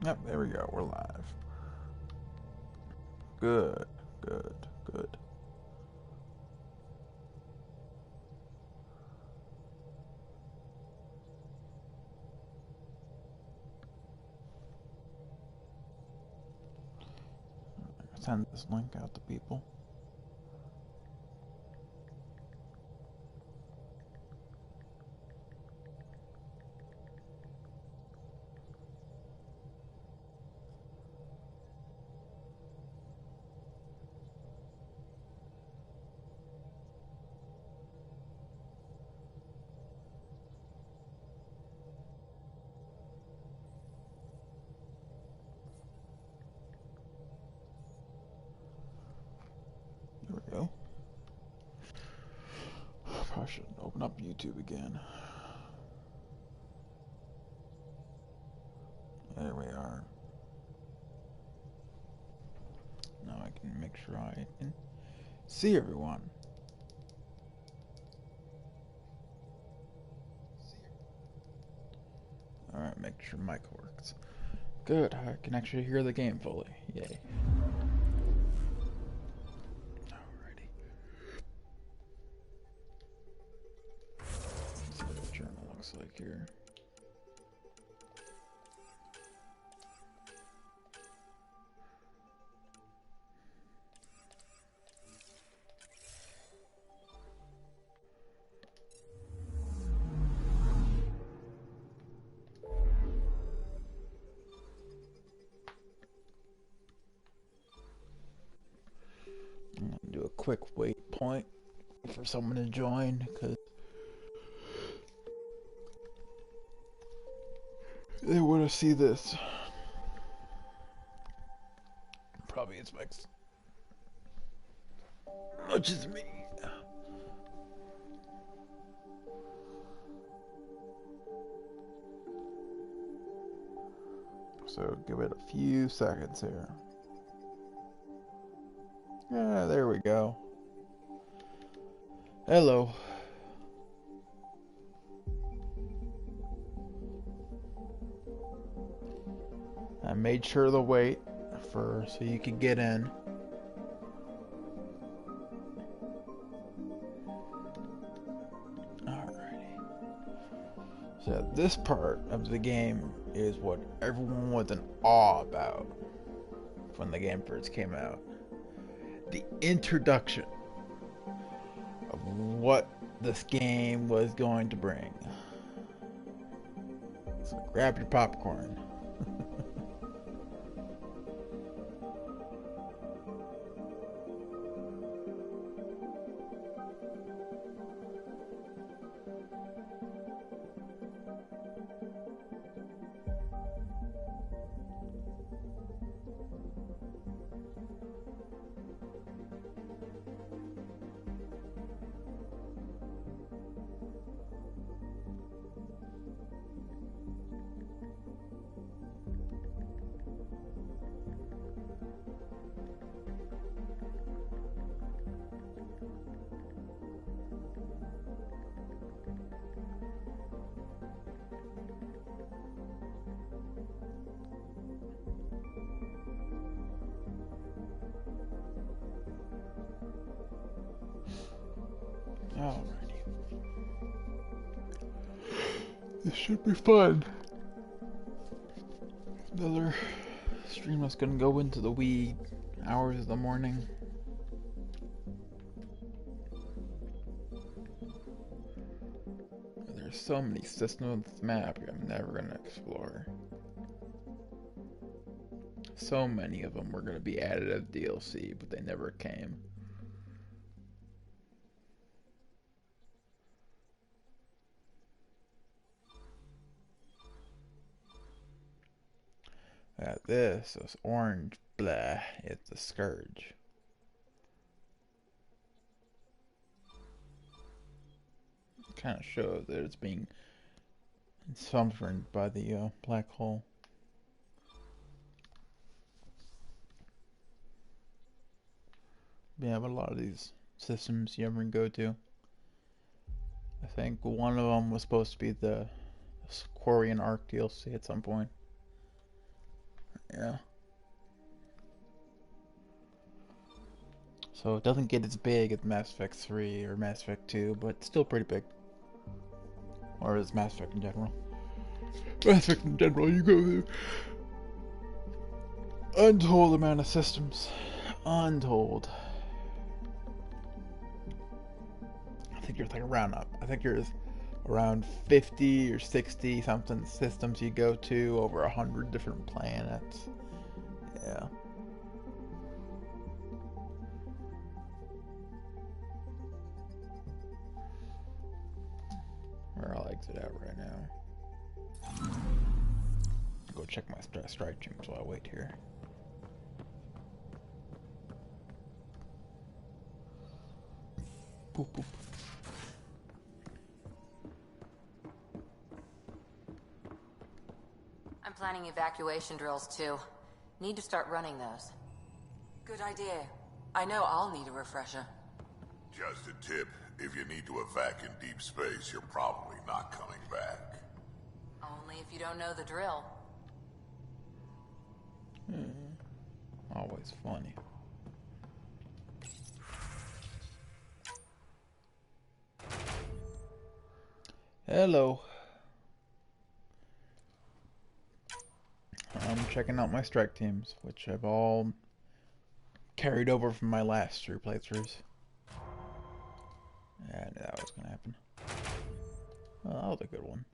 Yep, there we go. We're live. Good, good, good. Send this link out to people. There we go. Probably should open up YouTube again. There we are. Now I can make sure I can see everyone. Alright, make sure mic works. Good, I can actually hear the game fully. Yay. Alrighty. Let's see what the journal looks like here. I'm gonna do a quick wait point for someone to join because they want to see this. Probably as much as me. So give it a few seconds here. Yeah, there we go. Hello. I made sure to wait so you could get in. Alrighty. So this part of the game is what everyone was in awe about when the game first came out. The introduction of what this game was going to bring. So grab your popcorn. Alrighty. This should be fun. Another stream that's gonna go into the wee hours of the morning. There's so many systems on this map I'm never gonna explore. So many of them were gonna be added as DLC, but they never came. This orange blah, it's the Scourge. It kind of shows that it's being summoned by the black hole. Yeah, but a lot of these systems you ever go to. I think one of them was supposed to be the Quarian Arc DLC at some point. Yeah. So it doesn't get as big as Mass Effect 3 or Mass Effect 2, but it's still pretty big. Or as Mass Effect in general. Mass Effect in general, you go through untold amount of systems. Untold. I think you're like around up. I think there's around 50 or 60 something systems you go to over 100 different planets. Yeah. Where I'll exit out right now. Go check my strike teams while I wait here. Boop, boop. I'm planning evacuation drills too. Need to start running those. Good idea. I know I'll need a refresher. Just a tip, if you need to evac in deep space, you're probably not coming back. Only if you don't know the drill. Always funny. Hello. I'm checking out my strike teams, which I've all carried over from my last 3 playthroughs. Yeah, I knew that was gonna happen. Well, that was a good one.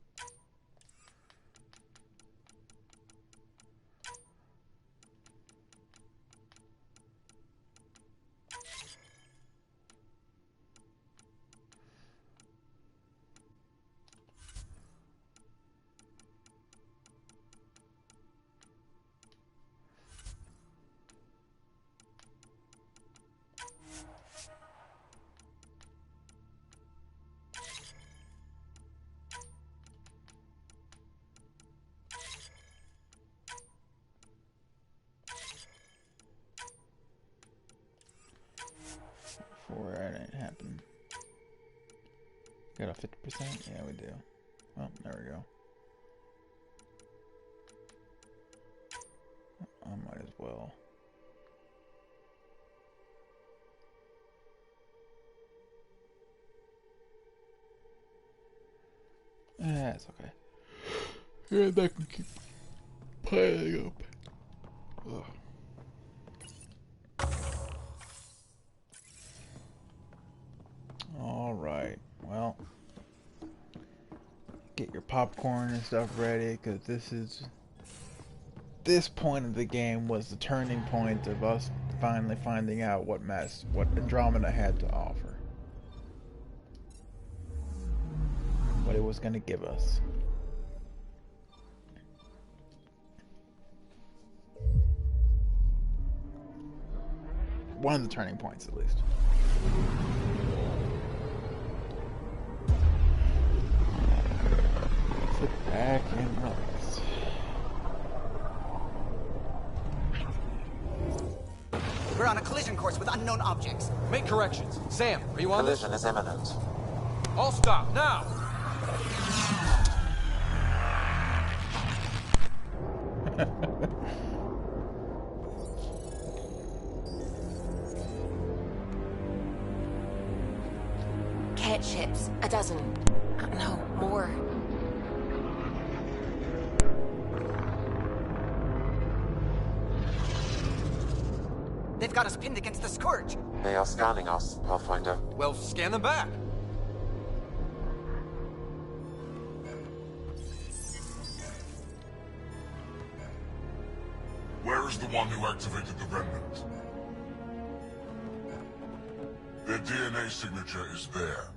Before that ain't happen. Got a 50%? Yeah, we do. Well, there we go. I might as well. It's okay. Yeah, that can keep piling up. Ugh. Alright, well, get your popcorn and stuff ready, because this point of the game was the turning point of us finally finding out what Andromeda had to offer. What it was going to give us. One of the turning points, at least. Sit back and relax. We're on a collision course with unknown objects. Make corrections. Sam, are you on this? Collision is imminent. All stop, now! Cat ships. A dozen. No, more. They've got us pinned against the Scourge. They are scanning us, Pathfinder. Well, scan them back. Where is the one who activated the remnant? Their DNA signature is there.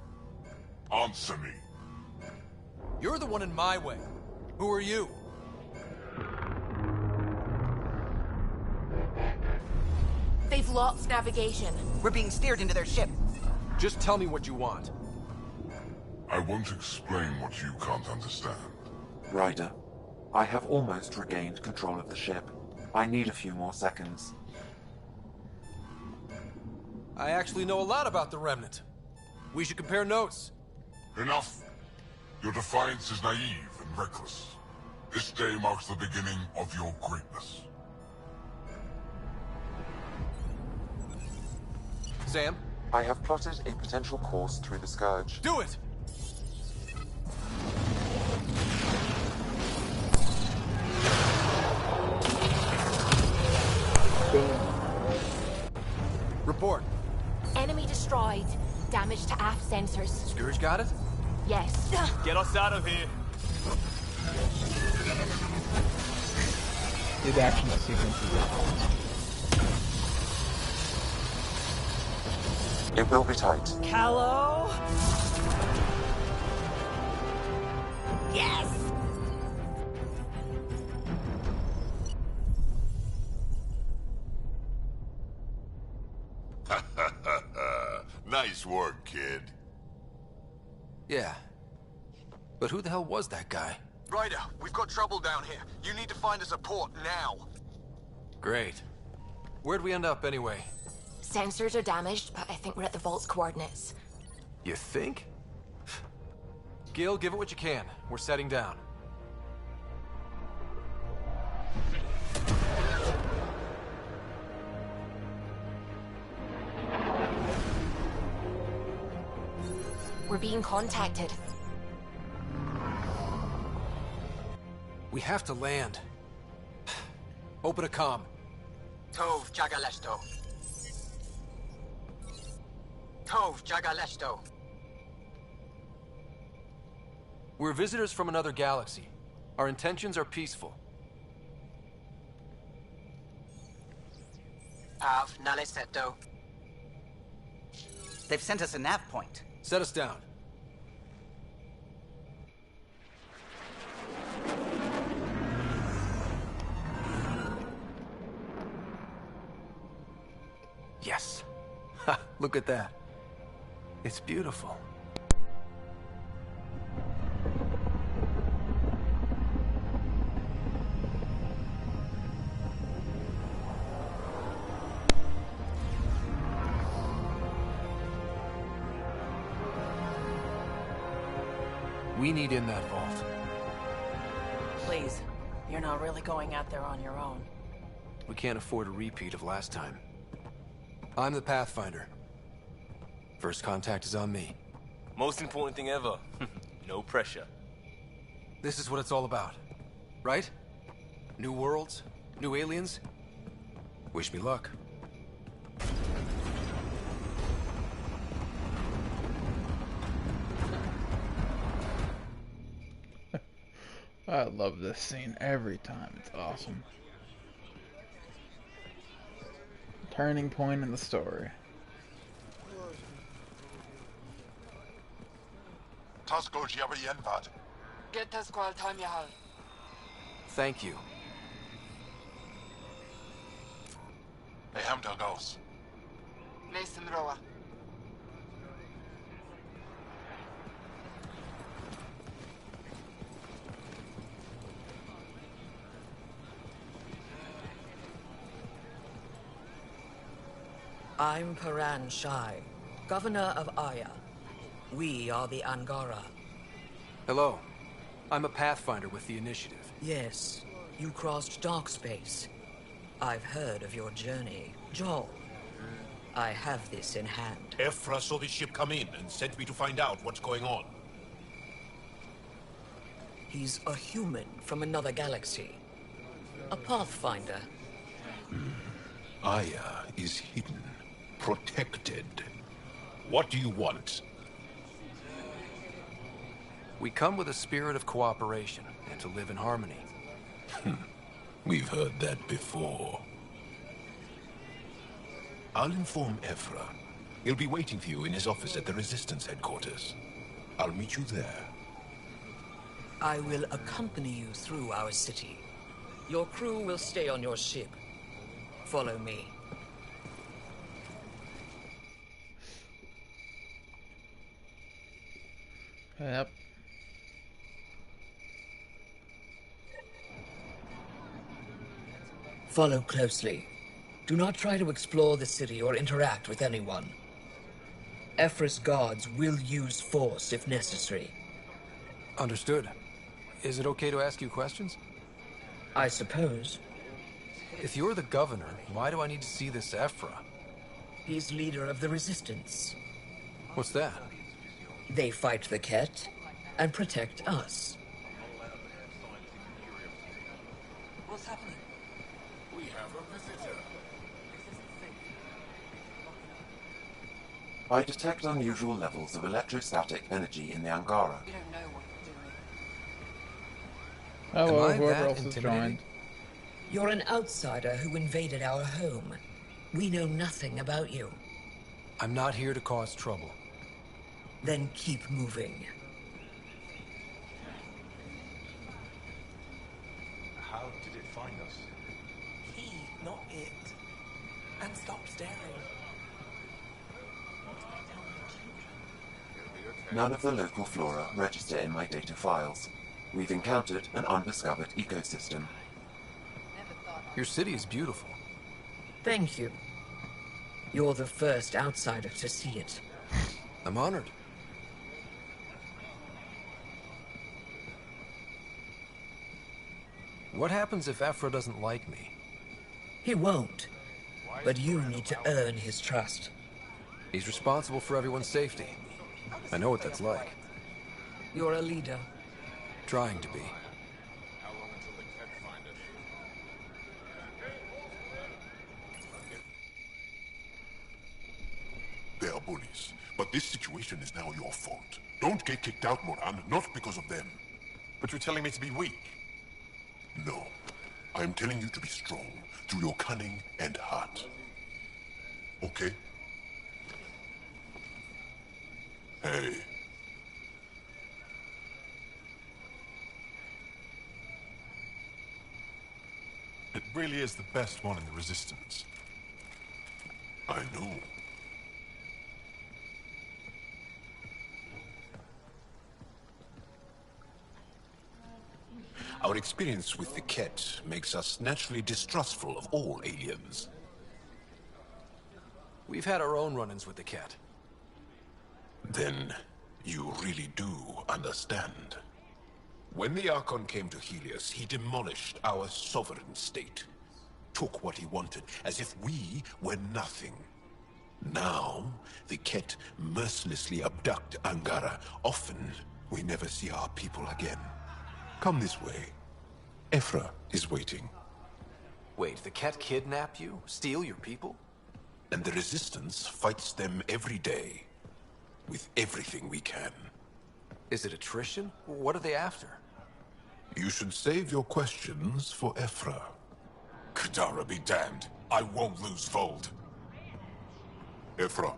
Answer me. You're the one in my way. Who are you? They've lost navigation. We're being steered into their ship. Just tell me what you want. I won't explain what you can't understand. Ryder, I have almost regained control of the ship. I need a few more seconds. I actually know a lot about the Remnant. We should compare notes. Enough. Your defiance is naive and reckless. This day marks the beginning of your greatness. Sam? I have plotted a potential course through the Scourge. Do it! Report. Enemy destroyed. Damage to aft sensors. Scourge got it? Yes. Get us out of here. Good action sequences. It will be tight. Callow? Yes! Nice work, kid. Yeah. But who the hell was that guy? Ryder, we've got trouble down here. You need to find us a port now. Great. Where'd we end up anyway? Sensors are damaged, but I think we're at the vault's coordinates. You think? Gil, give it what you can. We're setting down. We're being contacted. We have to land. Open a comm. Tov Jagaleshto. Tov Jagaleshto. We're visitors from another galaxy. Our intentions are peaceful. Av Naleseto. They've sent us a nav point. Set us down. Yes. Ha, look at that. It's beautiful. We need in that vault. Please, you're not really going out there on your own. We can't afford a repeat of last time. I'm the Pathfinder. First contact is on me. Most important thing ever. No pressure. This is what it's all about, right? New worlds, new aliens. Wish me luck. I love this scene every time. It's awesome. Turning point in the story. Thank you. I'm Paran Shai, Governor of Aya. We are the Angara. Hello. I'm a Pathfinder with the Initiative. Yes, you crossed dark space. I've heard of your journey. Joel, I have this in hand. Ephra saw the ship come in and sent me to find out what's going on. He's a human from another galaxy. A Pathfinder. Aya is hidden, protected. What do you want? We come with a spirit of cooperation and to live in harmony. We've heard that before. I'll inform Ephra. He'll be waiting for you in his office at the Resistance headquarters. I'll meet you there. I will accompany you through our city. Your crew will stay on your ship. Follow me. Yep. Follow closely. Do not try to explore the city or interact with anyone. Ephra's guards will use force if necessary. Understood. Is it okay to ask you questions? I suppose. If you're the governor, why do I need to see this Ephra? He's leader of the Resistance. What's that? They fight the Ket and protect us. What's happening? We have a visitor. I detect unusual levels of electrostatic energy in the Angara. You don't know what you're doing. Hello, Am I whoever that else has intimidating? joined. You're an outsider who invaded our home. We know nothing about you. I'm not here to cause trouble. Then keep moving. How did it find us? He, not it. And stop staring. None of the local flora register in my data files. We've encountered an undiscovered ecosystem. Your city is beautiful. Thank you. You're the first outsider to see it. I'm honored. What happens if Ephra doesn't like me? He won't. But you need to earn his trust. He's responsible for everyone's safety. I know what that's like. You're a leader. Trying to be. How long until the Ket find us? They are bullies, but this situation is now your fault. Don't get kicked out, Moran, not because of them. But you're telling me to be weak. No. I'm telling you to be strong through your cunning and heart. Okay? Hey. It really is the best one in the Resistance. I know. Our experience with the Ket makes us naturally distrustful of all aliens. We've had our own run-ins with the Ket. Then you really do understand. When the Archon came to Helios, he demolished our sovereign state. Took what he wanted, as if we were nothing. Now, the Ket mercilessly abduct Angara. Often, we never see our people again. Come this way. Ephra is waiting. Wait, the Ket kidnap you? Steal your people? And the Resistance fights them every day. With everything we can. Is it attrition? What are they after? You should save your questions for Ephra. Kadara be damned. I won't lose Vold. Ephra,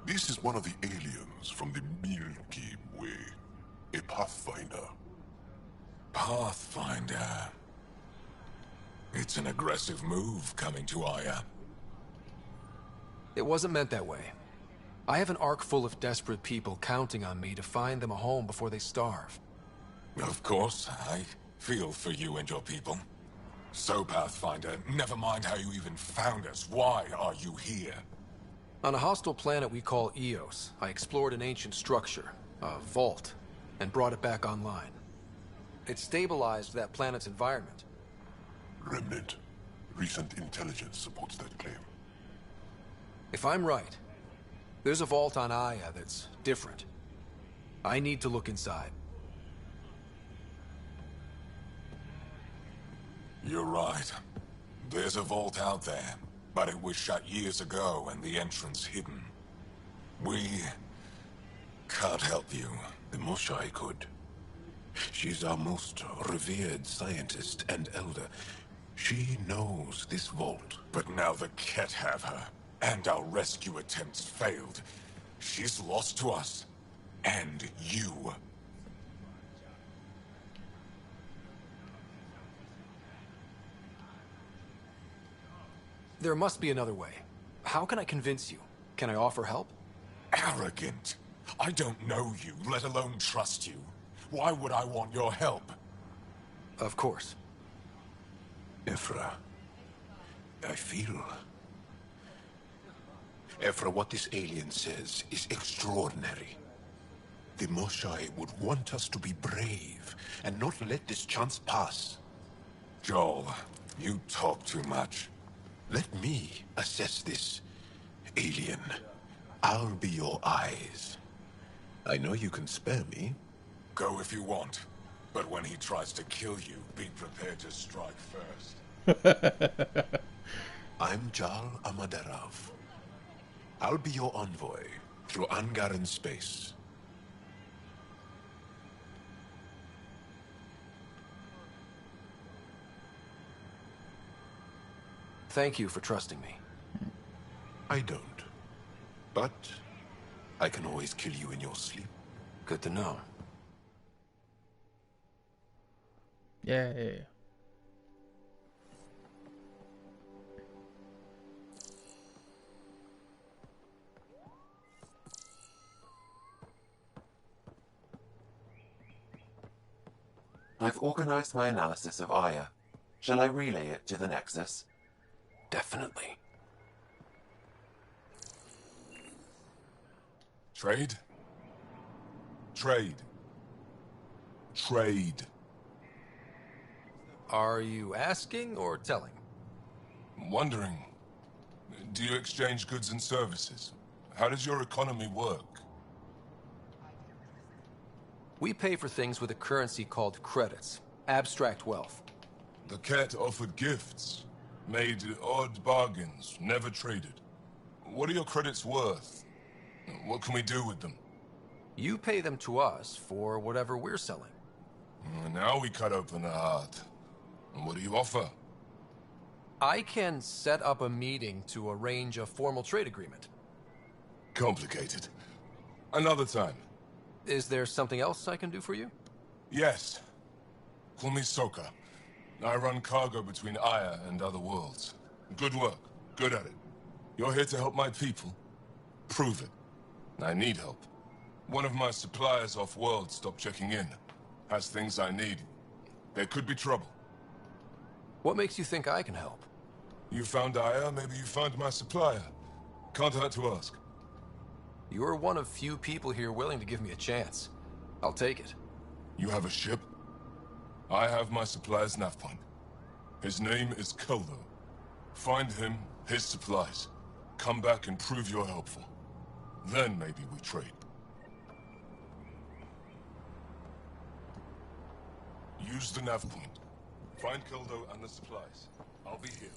this is one of the aliens from the Milky Way. A Pathfinder. Pathfinder. It's an aggressive move coming to Aya. It wasn't meant that way. I have an ark full of desperate people counting on me to find them a home before they starve. Of course, I feel for you and your people. So, Pathfinder, never mind how you even found us. Why are you here? On a hostile planet we call Eos, I explored an ancient structure, a vault, and brought it back online. It stabilized that planet's environment. Remnant. Recent intelligence supports that claim. If I'm right, there's a vault on Aya that's different. I need to look inside. You're right. There's a vault out there, but it was shut years ago and the entrance hidden. We can't help you. The Moshai could. She's our most revered scientist and elder. She knows this vault. But now the Ket have her, and our rescue attempts failed. She's lost to us, and you. There must be another way. How can I convince you? Can I offer help? Arrogant. I don't know you, let alone trust you. Why would I want your help? Of course. Ephra, I feel... Ephra, what this alien says is extraordinary. The Moshai would want us to be brave and not let this chance pass. Joel, you talk too much. Let me assess this. Alien, I'll be your eyes. I know you can spare me. Go if you want. But when he tries to kill you, be prepared to strike first. I'm Jal Amaderov. I'll be your envoy through Angaran space. Thank you for trusting me. I don't. But I can always kill you in your sleep. Good to know. Yay. I've organized my analysis of Aya. Shall I relay it to the Nexus? Definitely. Trade? Trade. Trade. Are you asking or telling? Wondering, do you exchange goods and services? How does your economy work? We pay for things with a currency called credits. Abstract wealth. The Ket offered gifts, made odd bargains, never traded. What are your credits worth? What can we do with them? You pay them to us for whatever we're selling. Now we cut open the heart. What do you offer? I can set up a meeting to arrange a formal trade agreement. Complicated. Another time. Is there something else I can do for you? Yes. Call me Soka. I run cargo between Aya and other worlds. Good work. Good at it. You're here to help my people. Prove it. I need help. One of my suppliers off-world stopped checking in. Has things I need. There could be trouble. What makes you think I can help? You found Aya, maybe you found my supplier. Can't hurt to ask. You're one of few people here willing to give me a chance. I'll take it. You have a ship? I have my supplier's nav point. His name is Koldo. Find him, his supplies. Come back and prove you're helpful. Then maybe we trade. Use the nav point. Find Koldo and the supplies. I'll be here.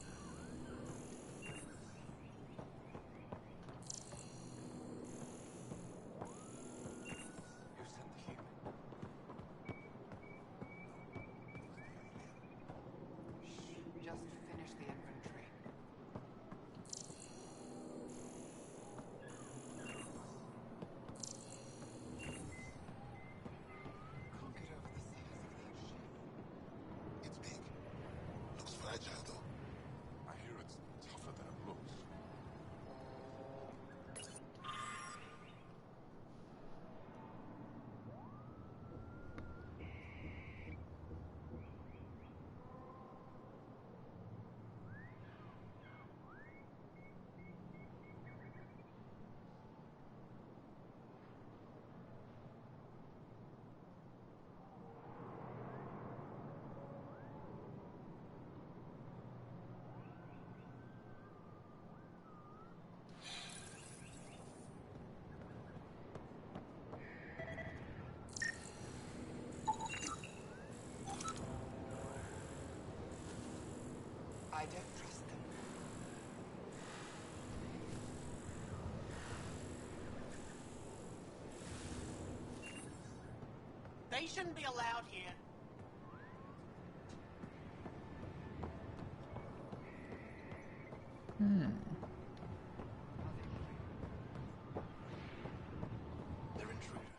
I don't trust them. They shouldn't be allowed here. They're intruders.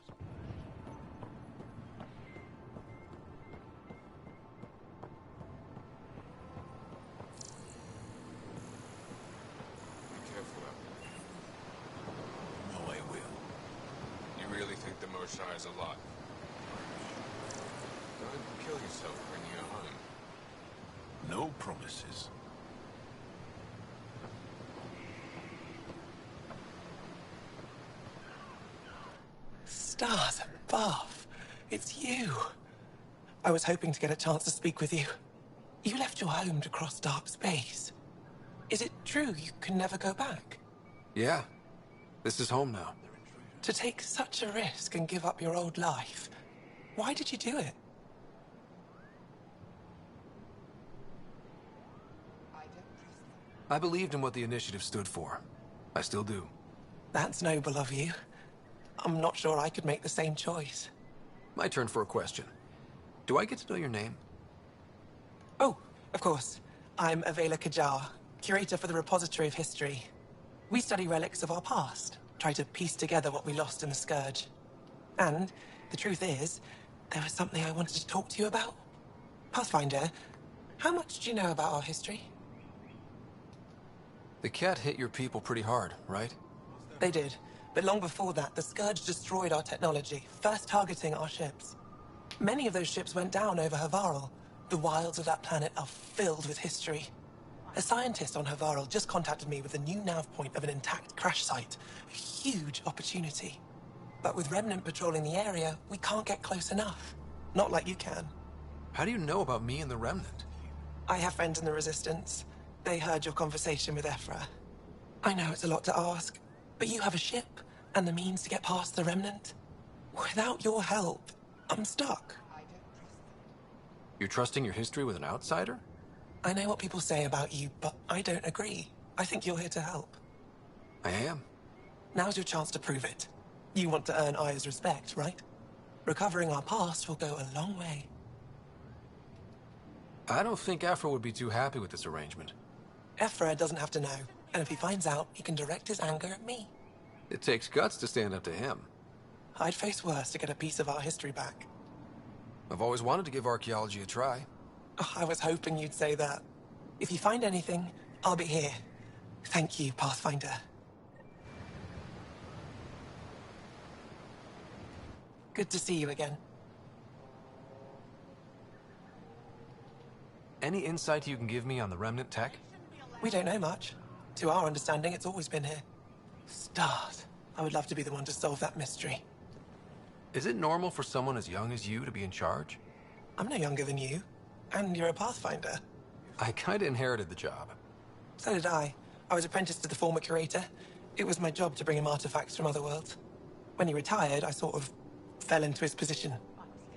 Be careful out there. No, I will. You really think the Moshae is a lot? Don't kill yourself bringing her home. No promises. Stars above. It's you. I was hoping to get a chance to speak with you. You left your home to cross dark space. Is it true you can never go back? Yeah. This is home now. To take such a risk and give up your old life, why did you do it? I believed in what the initiative stood for. I still do. That's noble of you. I'm not sure I could make the same choice. My turn for a question. Do I get to know your name? Oh, of course. I'm Avela Kajar, curator for the Repository of History. We study relics of our past, try to piece together what we lost in the Scourge. And the truth is, there was something I wanted to talk to you about. Pathfinder, how much do you know about our history? The cat hit your people pretty hard, right? They did. But long before that, the Scourge destroyed our technology, first targeting our ships. Many of those ships went down over Havarl. The wilds of that planet are filled with history. A scientist on Havarl just contacted me with a new nav point of an intact crash site. A huge opportunity. But with Remnant patrolling the area, we can't get close enough. Not like you can. How do you know about me and the Remnant? I have friends in the Resistance. They heard your conversation with Ephra. I know it's a lot to ask, but you have a ship and the means to get past the Remnant. Without your help, I'm stuck. You're trusting your history with an outsider? I know what people say about you, but I don't agree. I think you're here to help. I am. Now's your chance to prove it. You want to earn Aya's respect, right? Recovering our past will go a long way. I don't think Ephra would be too happy with this arrangement. Ephra doesn't have to know, and if he finds out, he can direct his anger at me. It takes guts to stand up to him. I'd face worse to get a piece of our history back. I've always wanted to give archaeology a try. Oh, I was hoping you'd say that. If you find anything, I'll be here. Thank you, Pathfinder. Good to see you again. Any insight you can give me on the Remnant tech? We don't know much. To our understanding, it's always been here. Stars. I would love to be the one to solve that mystery. Is it normal for someone as young as you to be in charge? I'm no younger than you. And you're a Pathfinder. I kinda inherited the job. So did I. I was apprenticed to the former curator. It was my job to bring him artifacts from other worlds. When he retired, I sort of fell into his position.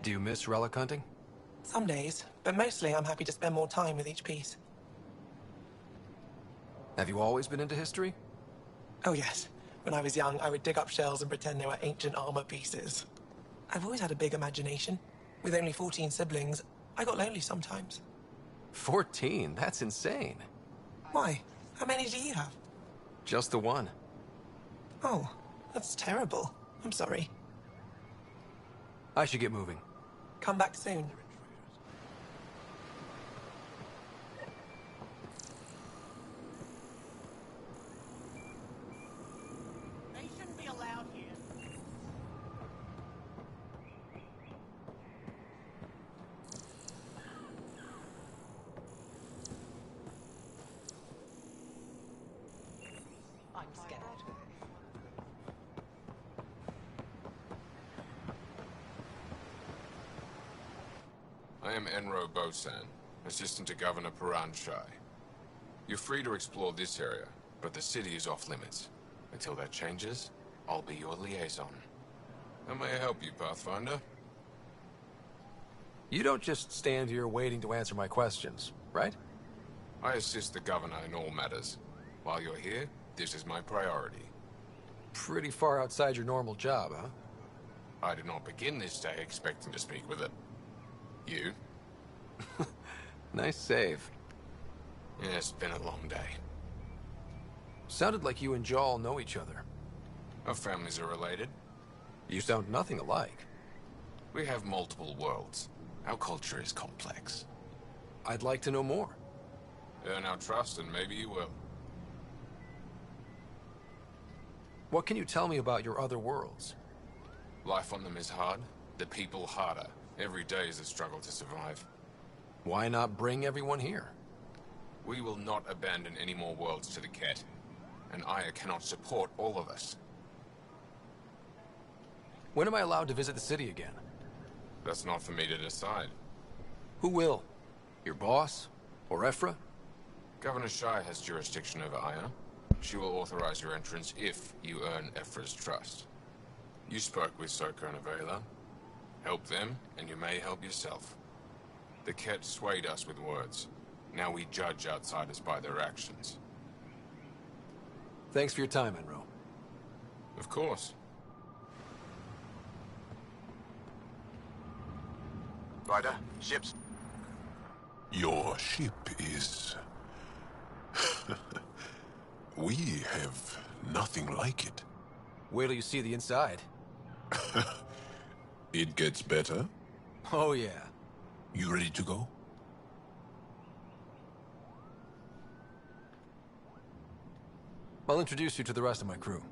Do you miss relic hunting? Some days, but mostly I'm happy to spend more time with each piece. Have you always been into history? Oh yes. When I was young, I would dig up shells and pretend they were ancient armor pieces. I've always had a big imagination. With only 14 siblings, I got lonely sometimes. 14? That's insane. Why? How many do you have? Just the one. Oh, that's terrible. I'm sorry. I should get moving. Come back soon. They shouldn't be allowed here. I'm scared. I am Enro Bosan, assistant to Governor Paran Shai. You're free to explore this area, but the city is off limits. Until that changes, I'll be your liaison. How may I help you, Pathfinder? You don't just stand here waiting to answer my questions, right? I assist the Governor in all matters. While you're here, this is my priority. Pretty far outside your normal job, huh? I did not begin this day expecting to speak with it. You? Nice save. Yeah, it's been a long day. Sounded like you and Jaal know each other. Our families are related. You sound nothing alike. We have multiple worlds. Our culture is complex. I'd like to know more. Earn our trust and maybe you will. What can you tell me about your other worlds? Life on them is hard, the people harder. Every day is a struggle to survive. Why not bring everyone here? We will not abandon any more worlds to the Ket. And Aya cannot support all of us. When am I allowed to visit the city again? That's not for me to decide. Who will? Your boss? Or Ephra? Governor Shai has jurisdiction over Aya. She will authorize your entrance if you earn Ephra's trust. You spoke with Soka and Avela. Help them, and you may help yourself. The Ket swayed us with words. Now we judge outsiders by their actions. Thanks for your time, Enro. Of course. Ryder, ships. Your ship is... We have nothing like it. Wait till you see the inside. It gets better? Oh, yeah. You ready to go? I'll introduce you to the rest of my crew.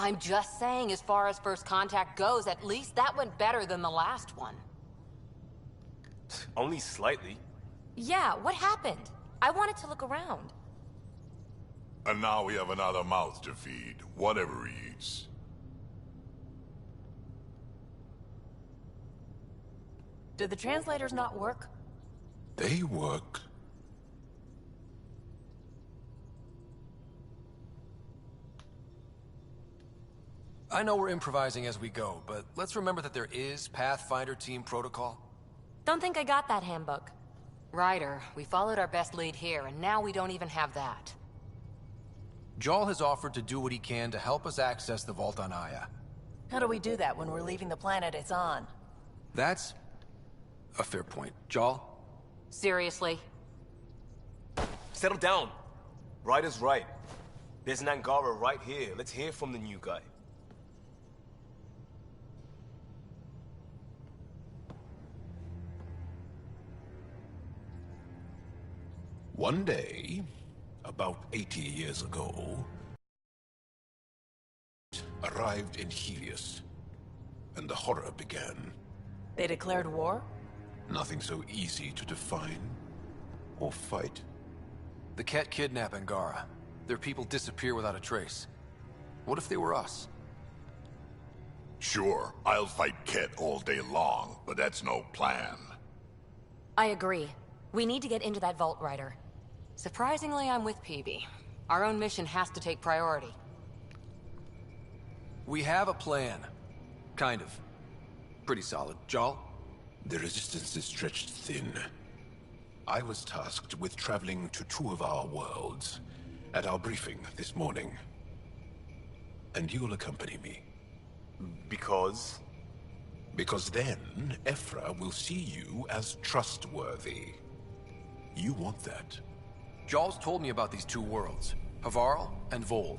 I'm just saying, as far as first contact goes, at least that went better than the last one. Only slightly. Yeah, what happened? I wanted to look around. And now we have another mouth to feed, whatever he eats. Did the translators not work? They work. I know we're improvising as we go, but let's remember that there is Pathfinder team protocol. Don't think I got that handbook. Ryder, we followed our best lead here, and now we don't even have that. Jarl has offered to do what he can to help us access the vault on Aya. How do we do that when we're leaving the planet it's on? That's a fair point. Jarl? Seriously? Settle down. Ryder's right. There's an Angara right here. Let's hear from the new guy. One day, about 80 years ago, arrived in Helios, and the horror began. They declared war? Nothing so easy to define or fight. The Ket kidnap Angara. Their people disappear without a trace. What if they were us? Sure, I'll fight Ket all day long, but that's no plan. I agree. We need to get into that vault, Ryder. Surprisingly, I'm with PB. Our own mission has to take priority. We have a plan. Kind of. Pretty solid. Jarl? The resistance is stretched thin. I was tasked with traveling to two of our worlds at our briefing this morning. And you'll accompany me. Because? Because then, Ephra will see you as trustworthy. You want that. Jarl's told me about these two worlds, Havarl and Vold.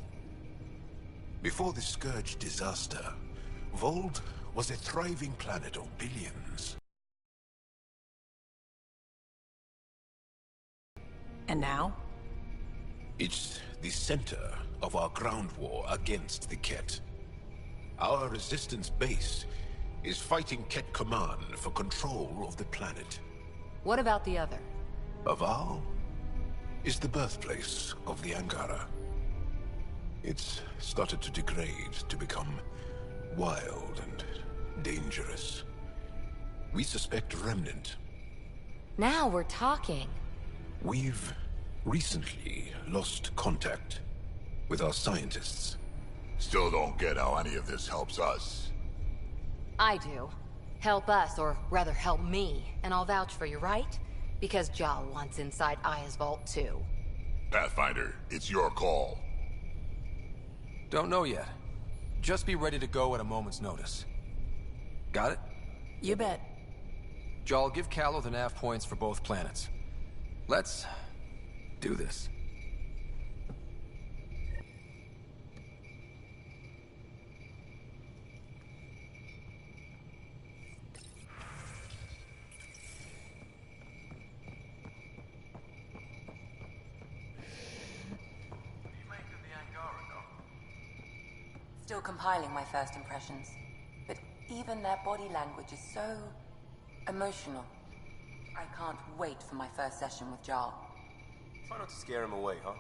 Before the Scourge disaster, Vold was a thriving planet of billions. And now? It's the center of our ground war against the Ket. Our resistance base is fighting Ket Command for control of the planet. What about the other? Havarl is the birthplace of the Angara. It's started to degrade, to become wild and dangerous. We suspect Remnant. Now we're talking. We've recently lost contact with our scientists. Still don't get how any of this helps us. I do. Help us, or rather help me, and I'll vouch for you, right? Because Jarl wants inside Aya's vault too. Pathfinder, it's your call. Don't know yet. Just be ready to go at a moment's notice. Got it? You bet. Jarl, give Callow the nav points for both planets. Let's do this. Still compiling my first impressions. But even their body language is so emotional. I can't wait for my first session with Jarl. Try not to scare him away, huh?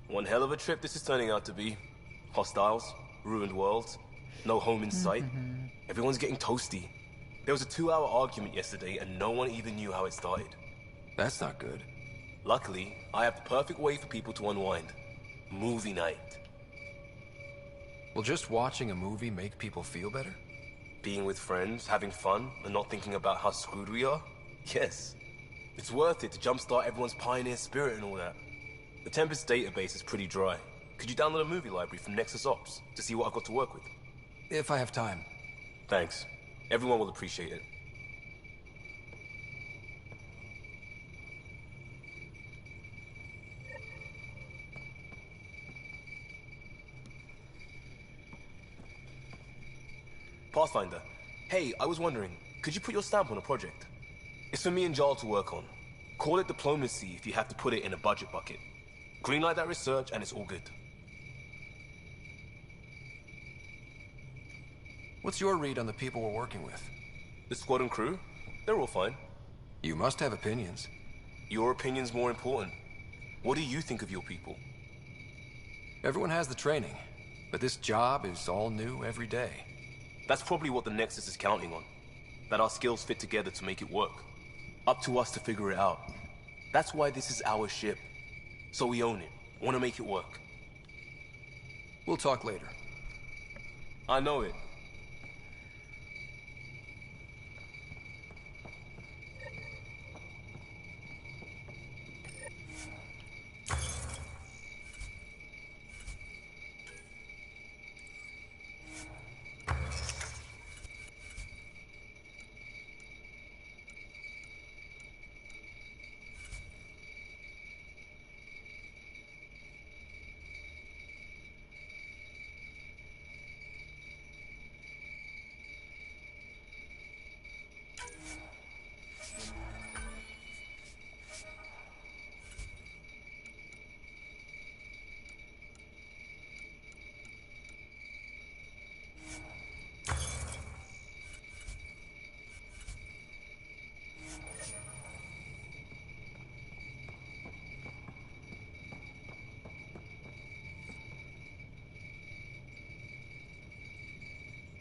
One hell of a trip this is turning out to be. Hostiles, ruined worlds, no home in sight. Everyone's getting toasty. There was a 2-hour argument yesterday and no one even knew how it started. That's not good. Luckily, I have the perfect way for people to unwind. Movie night. Will just watching a movie make people feel better? Being with friends, having fun, and not thinking about how screwed we are? Yes. It's worth it to jumpstart everyone's pioneer spirit and all that. The Tempest database is pretty dry. Could you download a movie library from Nexus Ops to see what I've got to work with? If I have time. Thanks. Everyone will appreciate it. Pathfinder, hey, I was wondering, could you put your stamp on a project? It's for me and Jarl to work on. Call it diplomacy if you have to put it in a budget bucket. Greenlight that research and it's all good. What's your read on the people we're working with? The squad and crew? They're all fine. You must have opinions. Your opinion's more important. What do you think of your people? Everyone has the training, but this job is all new every day. That's probably what the Nexus is counting on. That our skills fit together to make it work. Up to us to figure it out. That's why this is our ship. So we own it. Want to make it work. We'll talk later. I know it.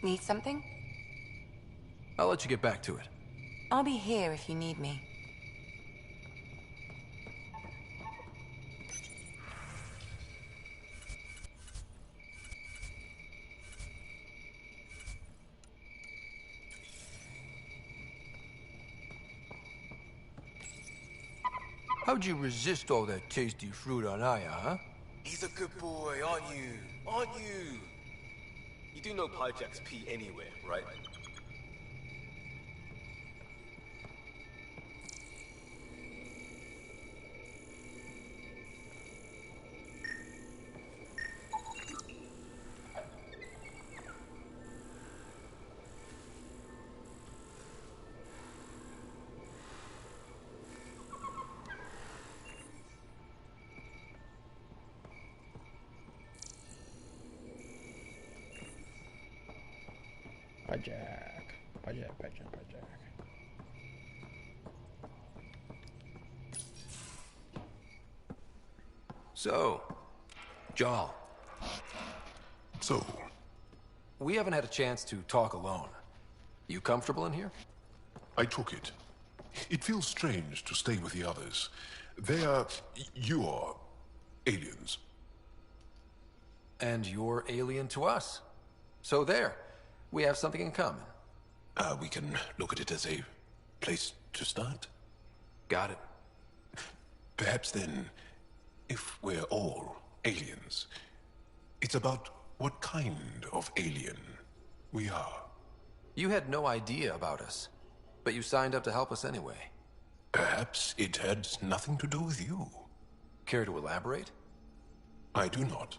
Need something? I'll let you get back to it. I'll be here if you need me. How'd you resist all that tasty fruit on Aya, huh? He's a good boy, aren't you? Aren't you? You do know Pyjack's pee anywhere, right? Jack. So, Jarl. So? We haven't had a chance to talk alone. You comfortable in here? I took it. It feels strange to stay with the others. They are... you are... aliens. And you're alien to us. So there. We have something in common. We can look at it as a place to start. Got it. Perhaps then, if we're all aliens, it's about what kind of alien we are. You had no idea about us, but you signed up to help us anyway. Perhaps it had nothing to do with you. Care to elaborate? I do not.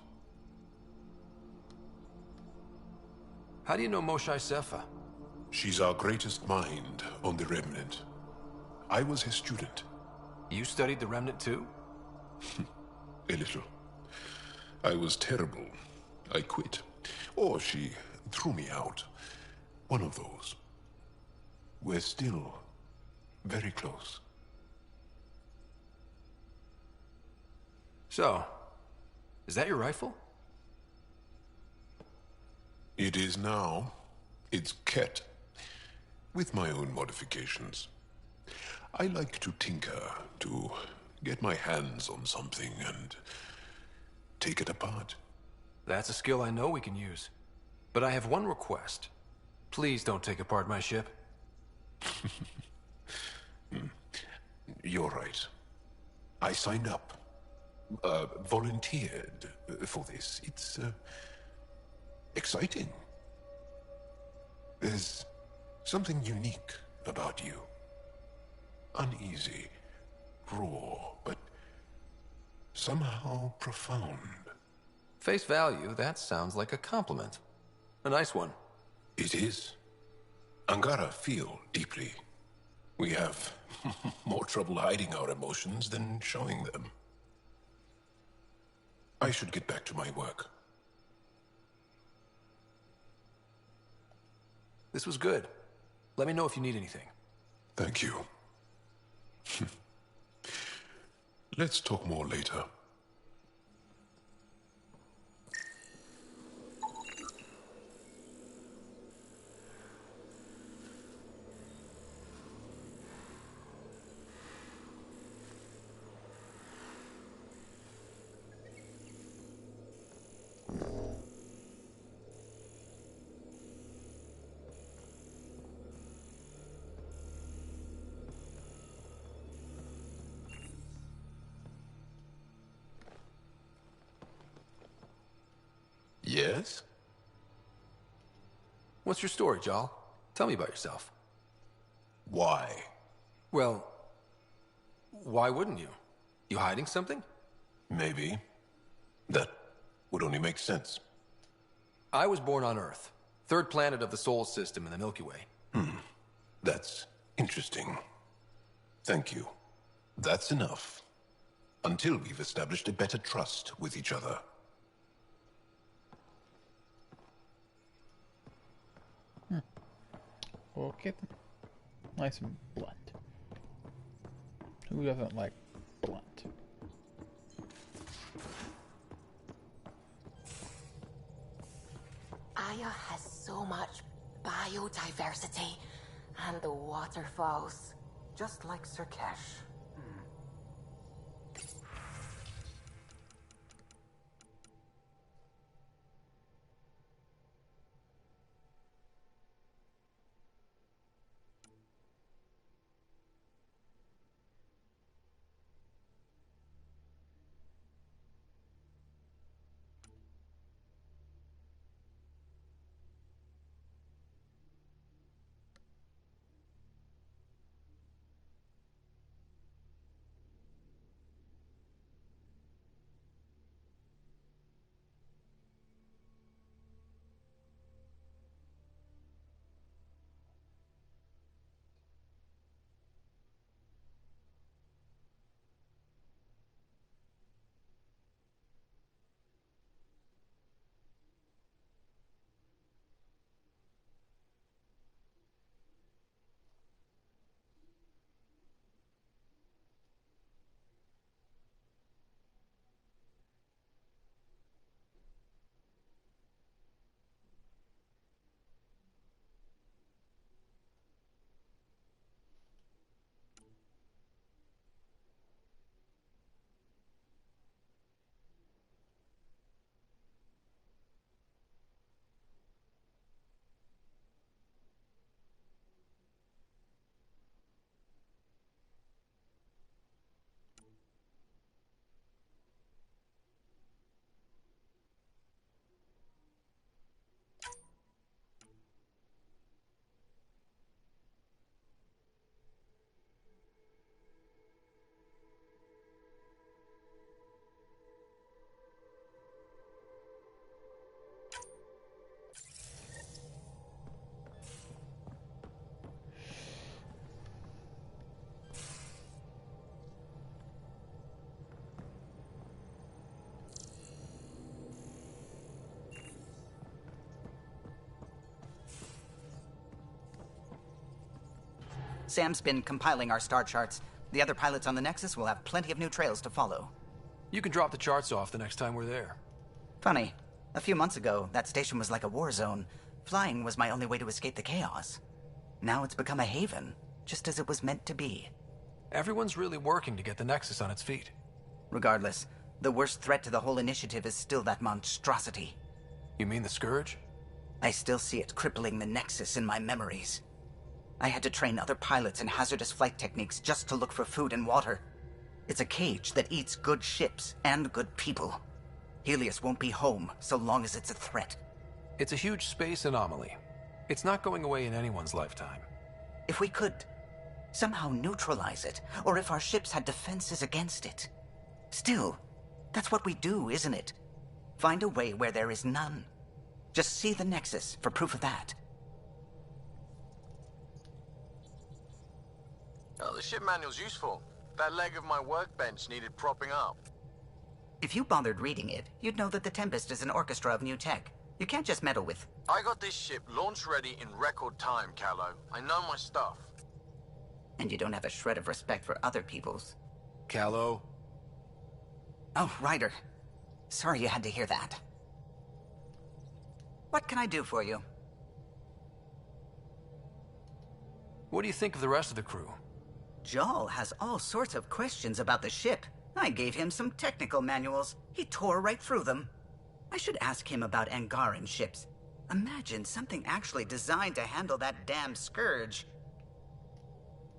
How do you know Moshae Sefa? She's our greatest mind on the Remnant. I was his student. You studied the Remnant too? A little. I was terrible. I quit. Or she threw me out. One of those. We're still very close. So, is that your rifle? It is now. It's Ket. With my own modifications. I like to tinker, to get my hands on something and take it apart. That's a skill I know we can use. But I have one request. Please don't take apart my ship. You're right. I signed up. Volunteered for this. It's exciting. There's something unique about you. Uneasy, raw, but somehow profound. Face value, that sounds like a compliment. A nice one. It is. Angara feel deeply. We have more trouble hiding our emotions than showing them. I should get back to my work. This was good. Let me know if you need anything. Thank you. Let's talk more later. Yes? What's your story, Jal? Tell me about yourself. Why? Well, why wouldn't you? You hiding something? Maybe. That would only make sense. I was born on Earth, third planet of the Sol system in the Milky Way. That's interesting. Thank you. That's enough. Until we've established a better trust with each other. Okay. Nice and blunt. Who doesn't like blunt? Aya has so much biodiversity. And the waterfalls. Just like Sirkesh. Sam's been compiling our star charts. The other pilots on the Nexus will have plenty of new trails to follow. You can drop the charts off the next time we're there. Funny. A few months ago, that station was like a war zone. Flying was my only way to escape the chaos. Now it's become a haven, just as it was meant to be. Everyone's really working to get the Nexus on its feet. Regardless, the worst threat to the whole initiative is still that monstrosity. You mean the Scourge? I still see it crippling the Nexus in my memories. I had to train other pilots in hazardous flight techniques just to look for food and water. It's a cage that eats good ships and good people. Helios won't be home so long as it's a threat. It's a huge space anomaly. It's not going away in anyone's lifetime. If we could somehow neutralize it, or if our ships had defenses against it. Still, that's what we do, isn't it? Find a way where there is none. Just see the Nexus for proof of that. Oh, the ship manual's useful. That leg of my workbench needed propping up. If you bothered reading it, you'd know that the Tempest is an orchestra of new tech. You can't just meddle with... I got this ship launch ready in record time, Callow. I know my stuff. And you don't have a shred of respect for other people's. Callow? Oh, Ryder. Sorry you had to hear that. What can I do for you? What do you think of the rest of the crew? Jal has all sorts of questions about the ship. I gave him some technical manuals. He tore right through them. I should ask him about Angaran ships. Imagine something actually designed to handle that damn Scourge.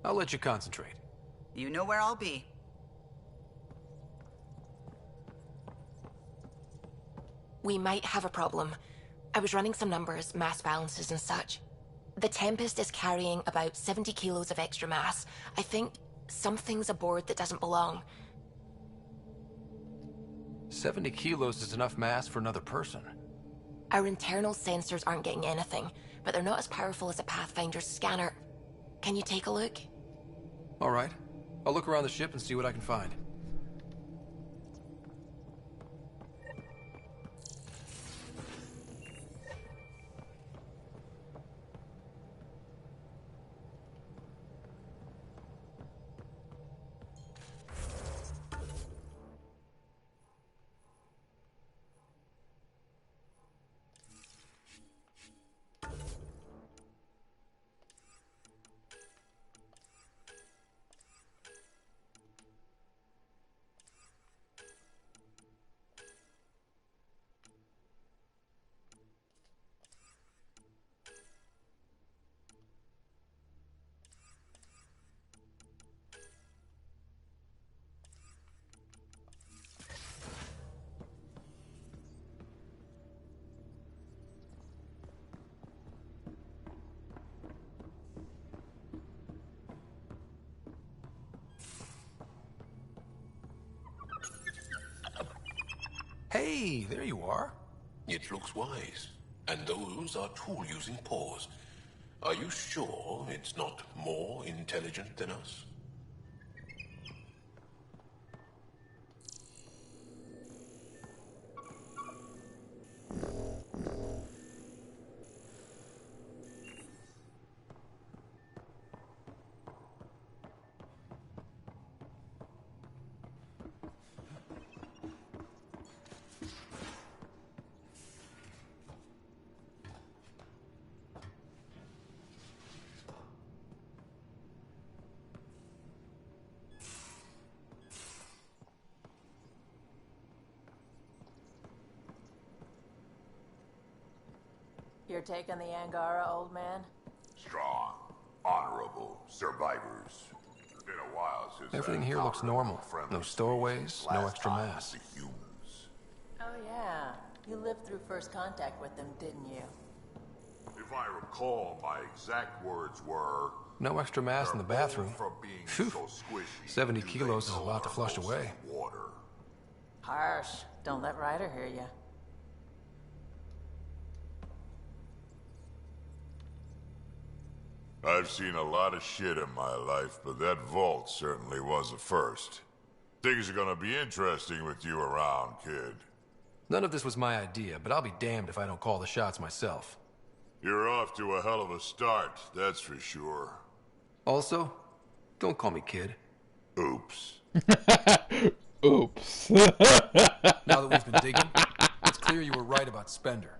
I'll let you concentrate. You know where I'll be. We might have a problem. I was running some numbers, mass balances and such. The Tempest is carrying about 70 kilos of extra mass. I think something's aboard that doesn't belong. 70 kilos is enough mass for another person. Our internal sensors aren't getting anything, but they're not as powerful as a Pathfinder's scanner. Can you take a look? All right. I'll look around the ship and see what I can find. Hey, there you are. It looks wise. And those are tool-using paws. Are you sure it's not more intelligent than us? You're taking the Angara, old man? Strong, honorable survivors. It's been a while since Everything here looks normal. No stowaways, no extra mass. Oh yeah. You lived through first contact with them, didn't you? If I recall, my exact words were... No extra mass in the bathroom. Phew. So squishy, 70 kilos is a lot to flush away. Water. Harsh. Don't let Ryder hear you. I've seen a lot of shit in my life, but that vault certainly was a first. Things are gonna be interesting with you around, kid. None of this was my idea, but I'll be damned if I don't call the shots myself. You're off to a hell of a start, that's for sure. Also, don't call me kid. Oops. Oops. Now that we've been digging, it's clear you were right about Spender.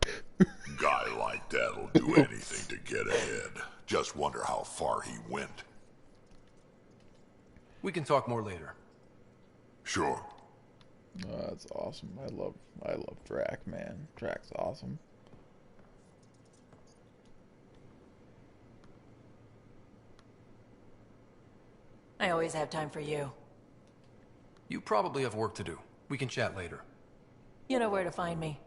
Guy like that'll do anything to get ahead. Just wonder how far he went. We can talk more later. Sure. Oh, that's awesome. I love Drac, man. Drac's awesome. I always have time for you. You probably have work to do. We can chat later. You know where to find me.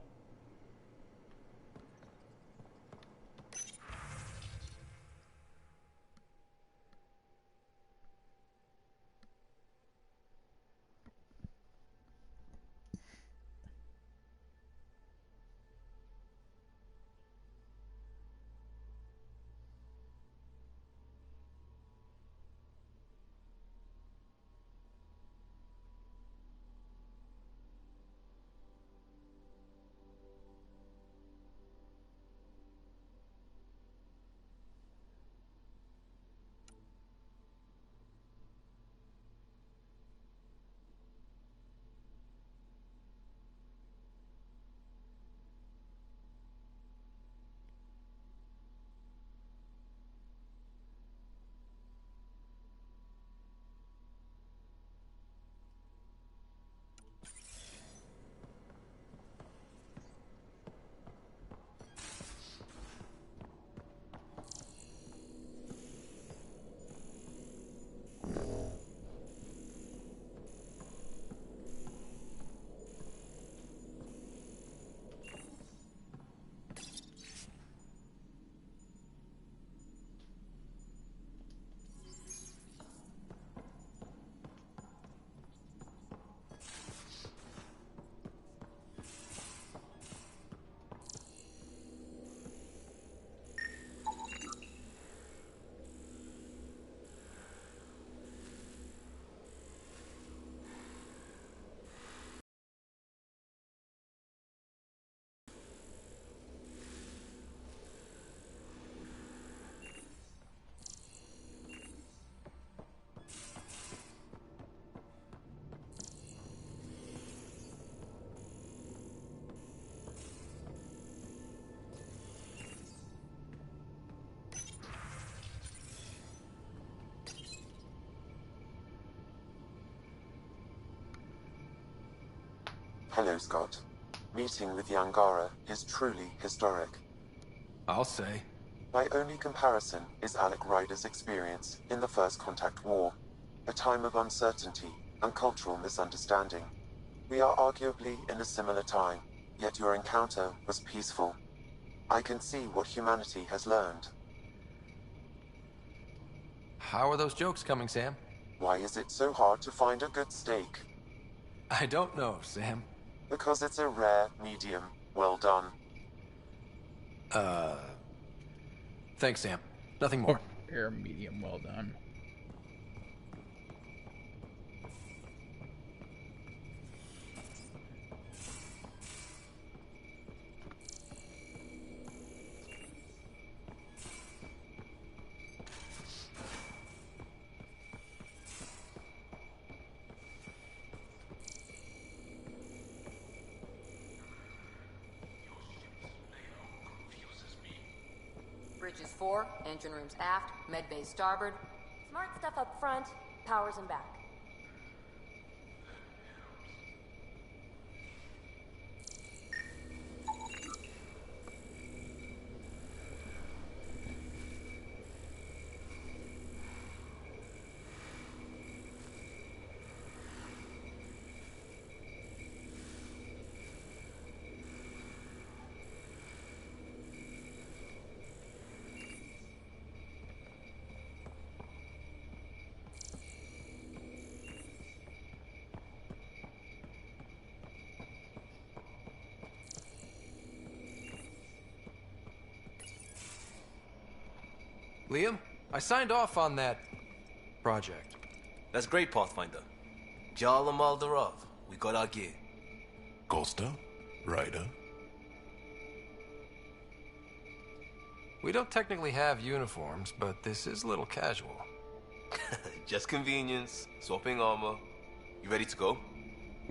Hello, Scott. Meeting with the Angara is truly historic. I'll say. My only comparison is Alec Ryder's experience in the First Contact War, a time of uncertainty and cultural misunderstanding. We are arguably in a similar time, yet your encounter was peaceful. I can see what humanity has learned. How are those jokes coming, Sam? Why is it so hard to find a good steak? I don't know, Sam. Because it's a rare medium. Well done. Thanks, Sam. Nothing more. Rare medium, well done. Bridges 4, engine rooms aft, med bay starboard. Smart stuff up front, powers in back. Liam, I signed off on that project. That's great, Pathfinder. Jarl and Maldarov, we got our gear. Costa? Ryder? We don't technically have uniforms, but this is a little casual. Just convenience, swapping armor. You ready to go?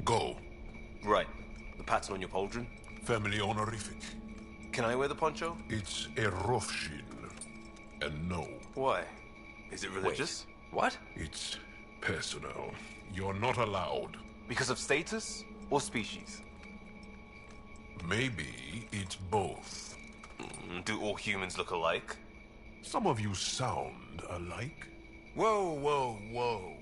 Go. Right. The pattern on your pauldron? Family honorific. Can I wear the poncho? It's a Rofshin. And no. Why? Is it religious? Wait. What? It's personal. You're not allowed. Because of status or species? Maybe it's both. Do all humans look alike? Some of you sound alike. Whoa, whoa, whoa.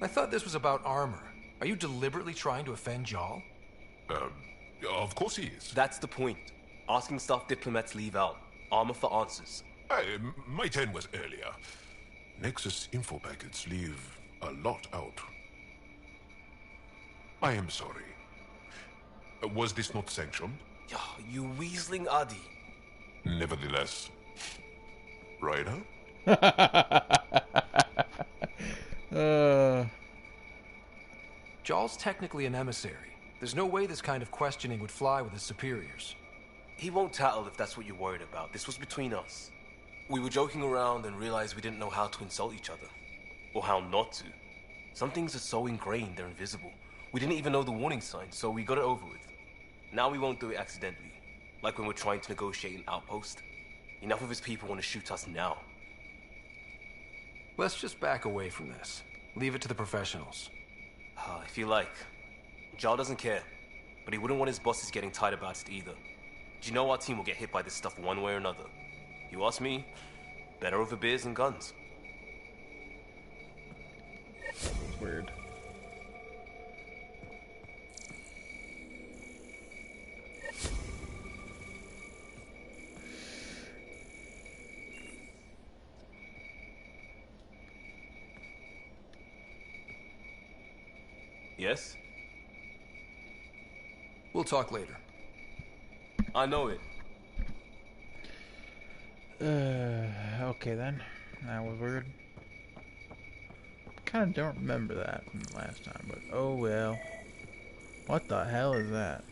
I thought this was about armor. Are you deliberately trying to offend Jal? Of course he is. That's the point. Asking stuff diplomats leave out. Armor for answers. My turn was earlier. Nexus info packets leave a lot out. I am sorry. Was this not sanctioned? You weaseling Adi. Nevertheless. Ryder? Jal's technically an emissary. There's no way this kind of questioning would fly with his superiors. He won't tattle if that's what you're worried about. This was between us. We were joking around and realized we didn't know how to insult each other. Or how not to. Some things are so ingrained they're invisible. We didn't even know the warning signs, so we got it over with. Now we won't do it accidentally. Like when we're trying to negotiate an outpost. Enough of his people want to shoot us now. Let's just back away from this. Leave it to the professionals. If you like. Jal doesn't care, but he wouldn't want his bosses getting tight about it either. Do you know our team will get hit by this stuff one way or another? You ask me, better over beers and guns. It's weird. Yes? We'll talk later. I know it. Okay then. That was weird. Kind of don't remember that from last time, but oh well. What the hell is that?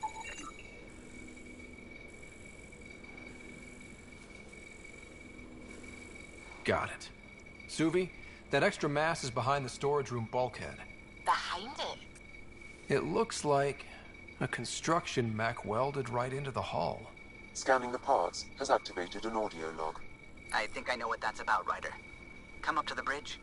Got it. Suvi, that extra mass is behind the storage room bulkhead. Behind it? It looks like a construction mech welded right into the hull. Scanning the parts has activated an audio log. I think I know what that's about, Ryder. Come up to the bridge.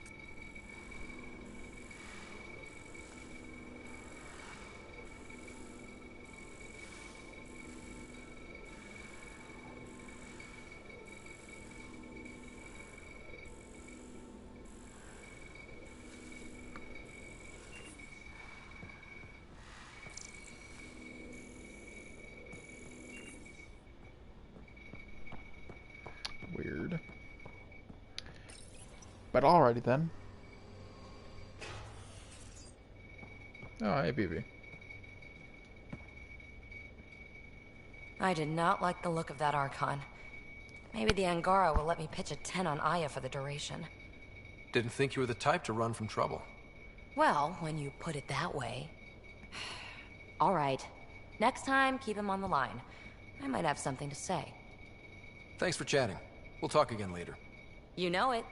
Weird. But alrighty then. Oh, hey, BB. I did not like the look of that Archon. Maybe the Angara will let me pitch a 10 on Aya for the duration. Didn't think you were the type to run from trouble. Well, when you put it that way. All right. Next time, keep him on the line. I might have something to say. Thanks for chatting. We'll talk again later. You know it.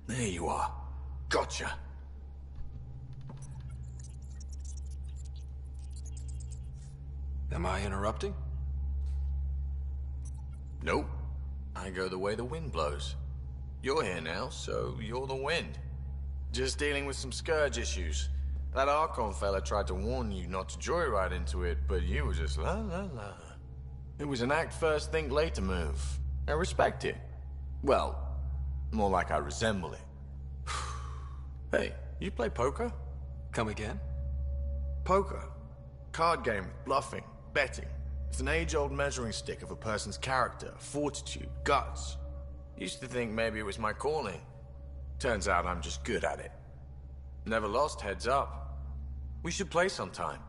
There you are. Gotcha. Am I interrupting? Nope. I go the way the wind blows. You're here now, so you're the wind. Just dealing with some scourge issues. That Archon fella tried to warn you not to joyride into it, but you were just la la la. It was an act first, think later move. I respect it. Well, more like I resemble it. Hey, you play poker? Come again? Poker. Card game with bluffing, betting. It's an age-old measuring stick of a person's character, fortitude, guts. Used to think maybe it was my calling. Turns out I'm just good at it. Never lost heads up. We should play sometime.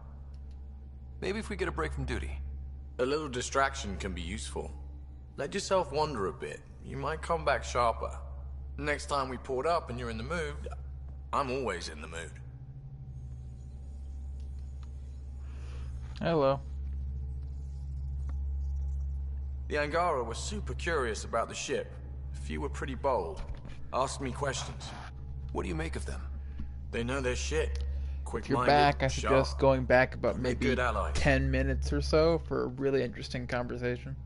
Maybe if we get a break from duty. A little distraction can be useful. Let yourself wander a bit. You might come back sharper. Next time we port up and you're in the mood, I'm always in the mood. Hello. The Angara were super curious about the ship. A few were pretty bold. Asked me questions. What do you make of them? They know their shit. If you're Quick-minded, back, I sharp. suggest going back about They're maybe good allies. 10 minutes or so for a really interesting conversation.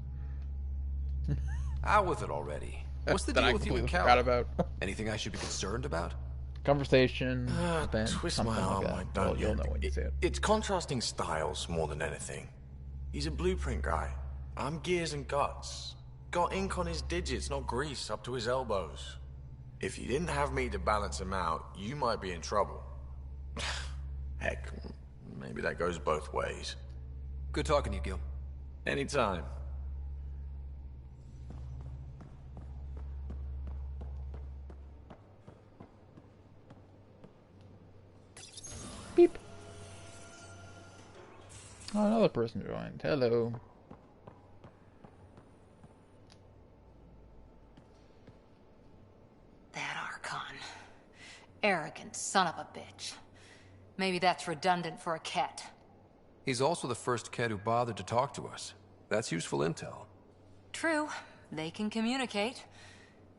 Out with it already. What's the That deal I with you and completely Cal? forgot about. Anything I should be concerned about? Conversation, event, Twist something my arm, like I that. don't Well, you'll yet. know when you see it. It's contrasting styles more than anything. He's a blueprint guy. I'm gears and guts. Got ink on his digits, not grease up to his elbows. If you didn't have me to balance him out, you might be in trouble. Heck, maybe that goes both ways. Good talking to you, Gil. Anytime. Beep. Oh, another person joined. Hello. That Archon. Arrogant son of a bitch. Maybe that's redundant for a Ket. He's also the first Ket who bothered to talk to us. That's useful intel. True. They can communicate.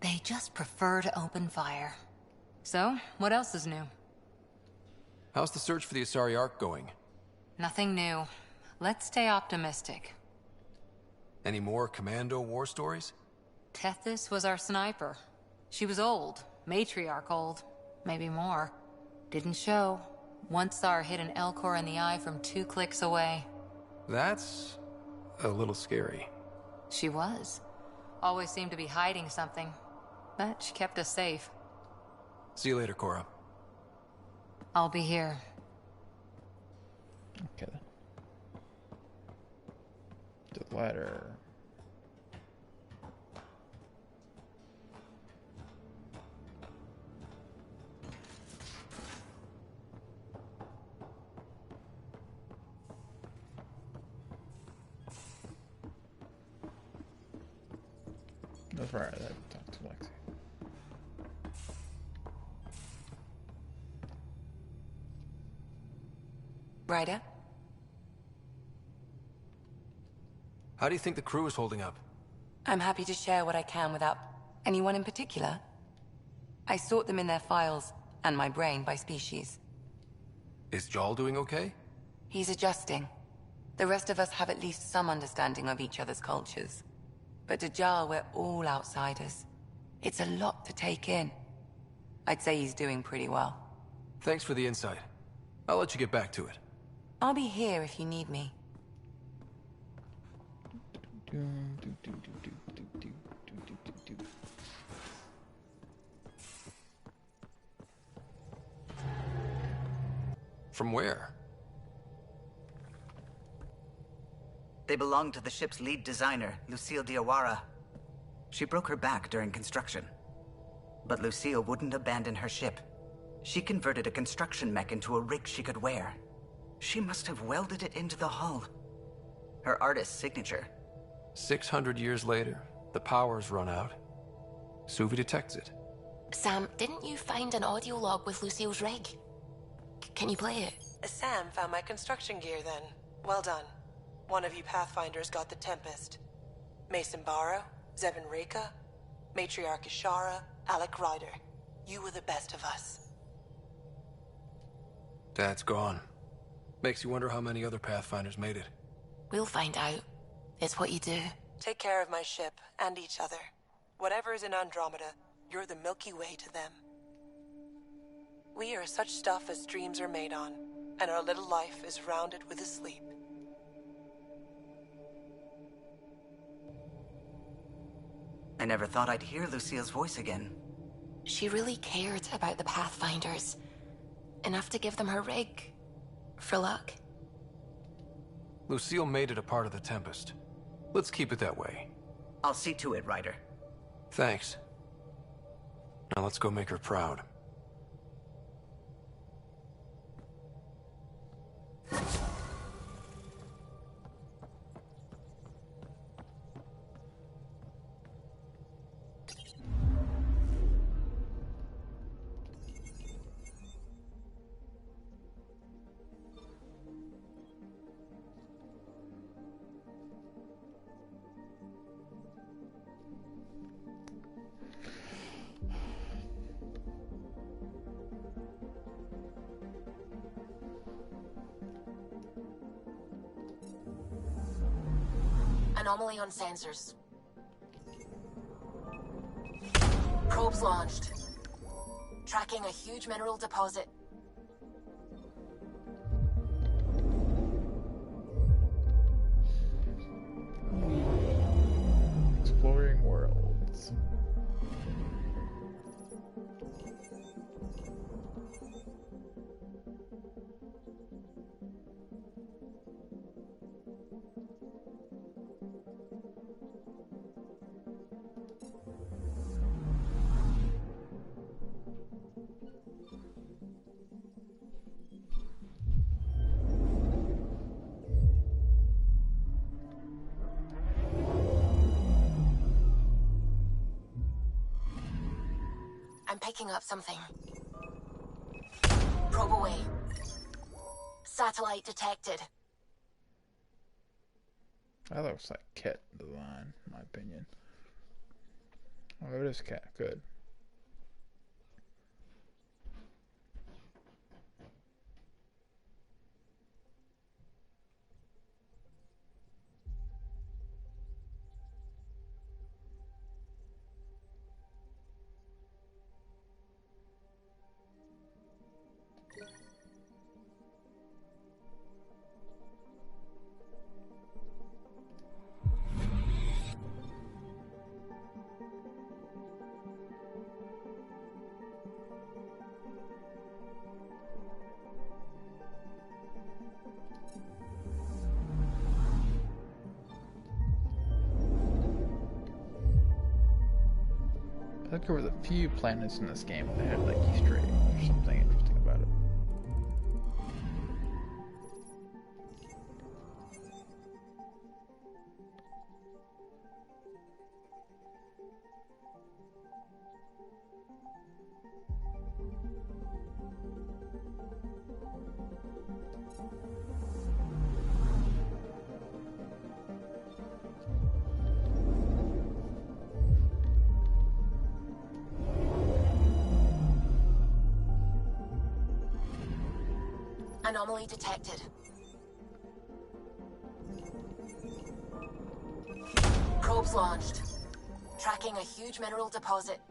They just prefer to open fire. So, what else is new? How's the search for the Asari Ark going? Nothing new. Let's stay optimistic. Any more Commando war stories? Tethys was our sniper. She was old. Matriarch old. Maybe more. Didn't show. Once saw her hit an Elcor in the eye from 2 clicks away. That's a little scary. She was. Always seemed to be hiding something. But she kept us safe. See you later, Cora. I'll be here. Okay then. The ladder. That's right. I talked to Lexi. Ryder? How do you think the crew is holding up? I'm happy to share what I can without anyone in particular. I sort them in their files, and my brain by species. Is Jarl doing okay? He's adjusting. The rest of us have at least some understanding of each other's cultures. But to Jarl, we're all outsiders. It's a lot to take in. I'd say he's doing pretty well. Thanks for the insight. I'll let you get back to it. I'll be here if you need me. From where? They belong to the ship's lead designer, Lucille Diawara. She broke her back during construction. But Lucille wouldn't abandon her ship. She converted a construction mech into a rig she could wear. She must have welded it into the hull. Her artist's signature. 600 years later, the power's run out. Suvi detects it. Sam, didn't you find an audio log with Lucille's rig? Can you play it? Sam found my construction gear then. Well done. One of you Pathfinders got the Tempest. Mason Barrow, Zevin Reka, Matriarch Ishara, Alec Ryder. You were the best of us. Dad's gone. Makes you wonder how many other Pathfinders made it. We'll find out. It's what you do. Take care of my ship and each other. Whatever is in Andromeda, you're the Milky Way to them. We are such stuff as dreams are made on, and our little life is rounded with a sleep. I never thought I'd hear Lucille's voice again. She really cared about the Pathfinders. Enough to give them her rig. For luck. Lucille made it a part of the Tempest. Let's keep it that way. I'll see to it, Ryder. Thanks. Now let's go make her proud. Anomaly on sensors. Probes launched. Tracking a huge mineral deposit. Exploring worlds. I'm picking up something. Probe away. Satellite detected. That looks like cat design, in my opinion. Oh, it is cat. Good. I think there was a few planets in this game that had like Easter eggs or something interesting about it. Anomaly detected. Probes launched. Tracking a huge mineral deposit.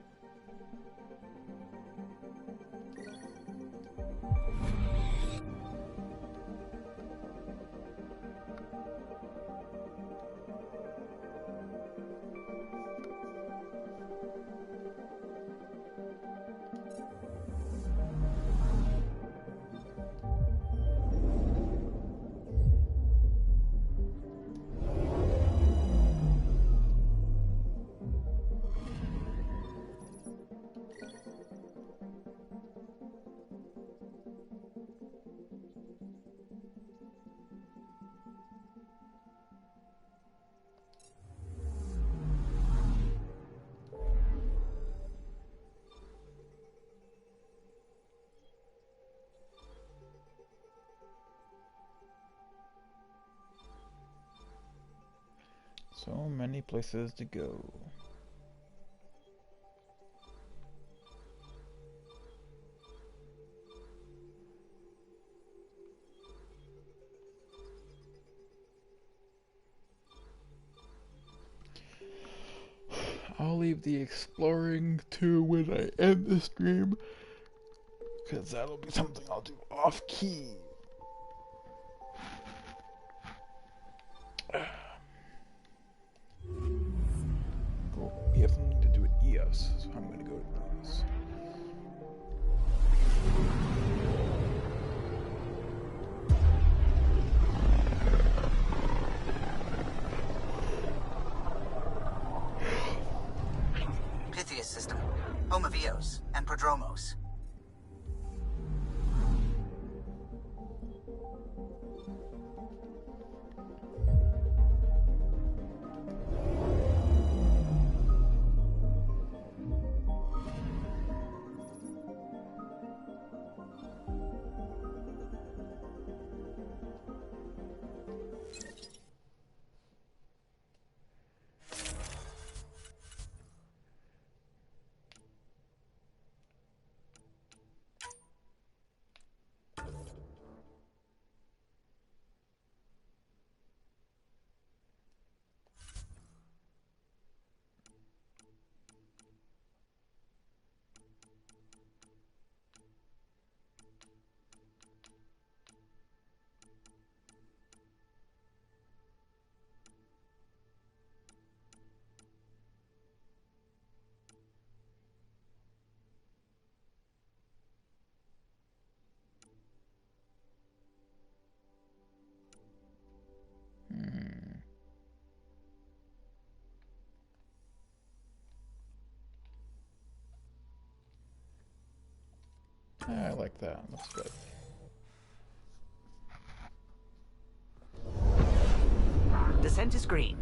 So many places to go. I'll leave the exploring to when I end the stream, because that'll be something I'll do off key. Cool. We have something to do with EOS, so I'm gonna go to EOS. Pythias system, home of Eos and Prodromos. I like that. Looks good. Descent is green.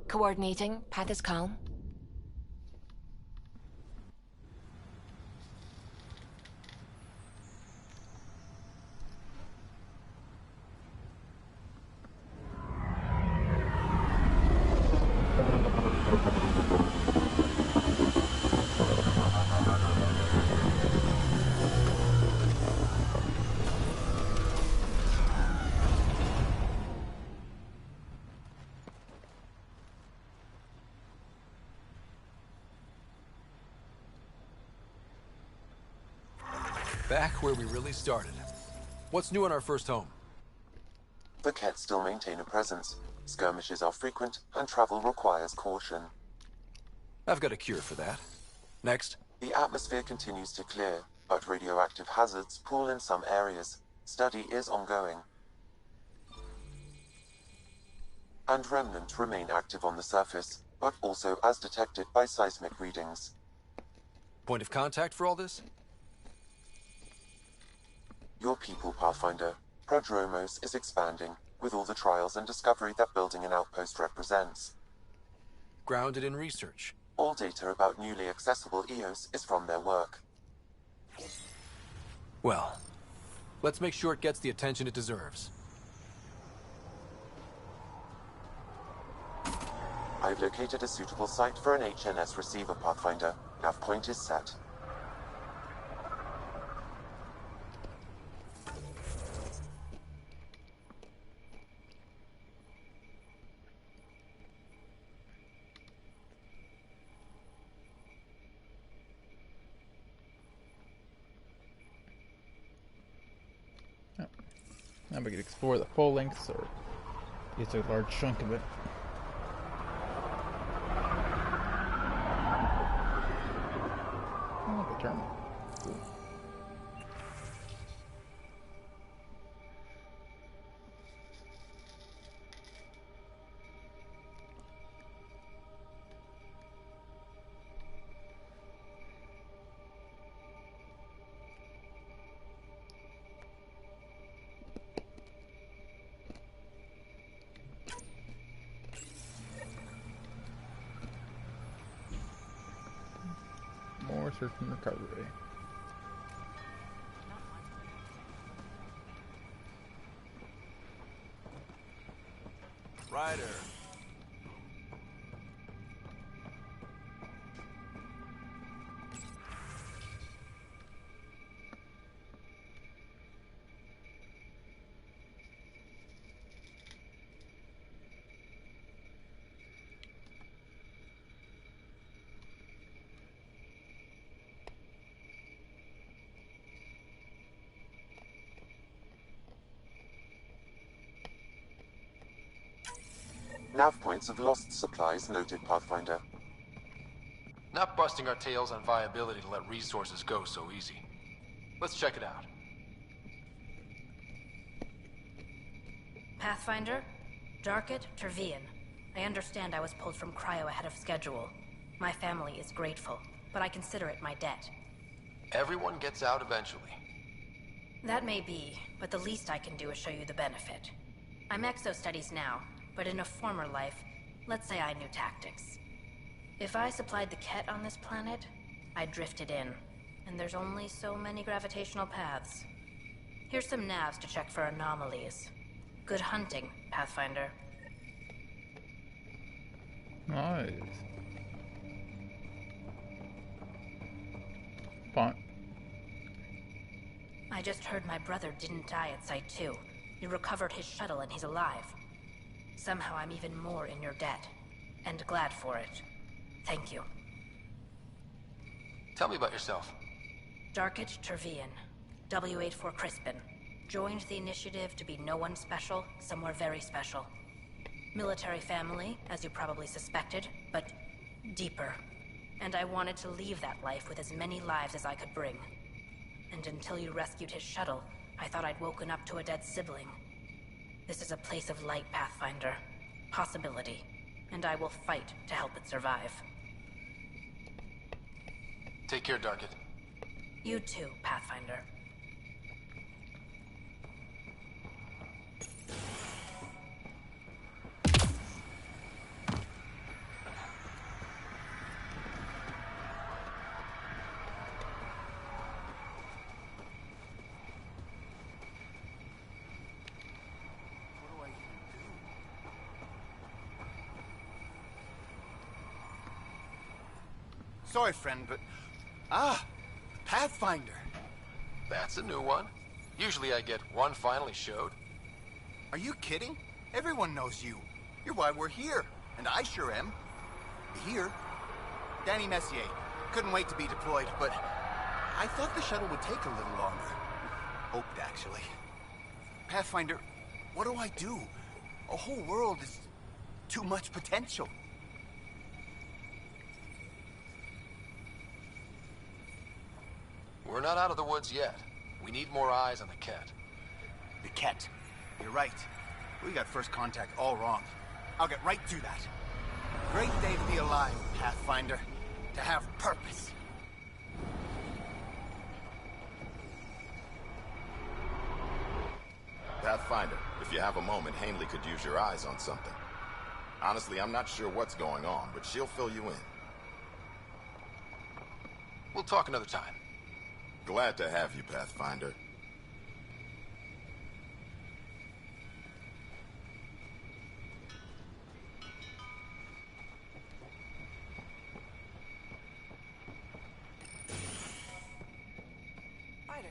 Coordinating. Path is calm. Back where we really started. What's new in our first home? The Kett still maintain a presence. Skirmishes are frequent, and travel requires caution. I've got a cure for that. Next. The atmosphere continues to clear, but radioactive hazards pool in some areas. Study is ongoing. And remnants remain active on the surface, but also as detected by seismic readings. Point of contact for all this? Your people, Pathfinder. Prodromos is expanding, with all the trials and discovery that building an outpost represents. Grounded in research. All data about newly accessible EOS is from their work. Well, let's make sure it gets the attention it deserves. I've located a suitable site for an HNS receiver, Pathfinder. Nav point is set. Now we can explore the full length, or it's a large chunk of it. Oh, the terminal. Cool. More search and recovery. Ryder. Nav points of lost supplies noted, Pathfinder. Not busting our tails on viability to let resources go so easy. Let's check it out. Pathfinder? Darket, Tervian. I understand I was pulled from Cryo ahead of schedule. My family is grateful, but I consider it my debt. Everyone gets out eventually. That may be, but the least I can do is show you the benefit. I'm exo-studies now, but in a former life, let's say I knew tactics. If I supplied the Kett on this planet, I drifted in, and there's only so many gravitational paths. Here's some navs to check for anomalies. Good hunting, Pathfinder. Nice. Fun. I just heard my brother didn't die at Site 2. You recovered his shuttle and he's alive. Somehow I'm even more in your debt. And glad for it. Thank you. Tell me about yourself. Darket Tervian, W84 Crispin. Joined the initiative to be no one special, somewhere very special. Military family, as you probably suspected, but deeper. And I wanted to leave that life with as many lives as I could bring. And until you rescued his shuttle, I thought I'd woken up to a dead sibling. This is a place of light, Pathfinder. Possibility. And I will fight to help it survive. Take care, Darkit. You too, Pathfinder. Sorry, friend, but... Ah! Pathfinder! That's a new one. Usually I get one finally showed. Are you kidding? Everyone knows you. You're why we're here. And I sure am. Here? Danny Messier. Couldn't wait to be deployed, but... I thought the shuttle would take a little longer. Hoped, actually. Pathfinder, what do I do? A whole world is... too much potential. We're not out of the woods yet. We need more eyes on the Ket. The Ket. You're right. We got first contact all wrong. I'll get right to that. Great day to be alive, Pathfinder. To have purpose. Pathfinder, if you have a moment, Hanley could use your eyes on something. Honestly, I'm not sure what's going on, but she'll fill you in. We'll talk another time. Glad to have you, Pathfinder. Ryder,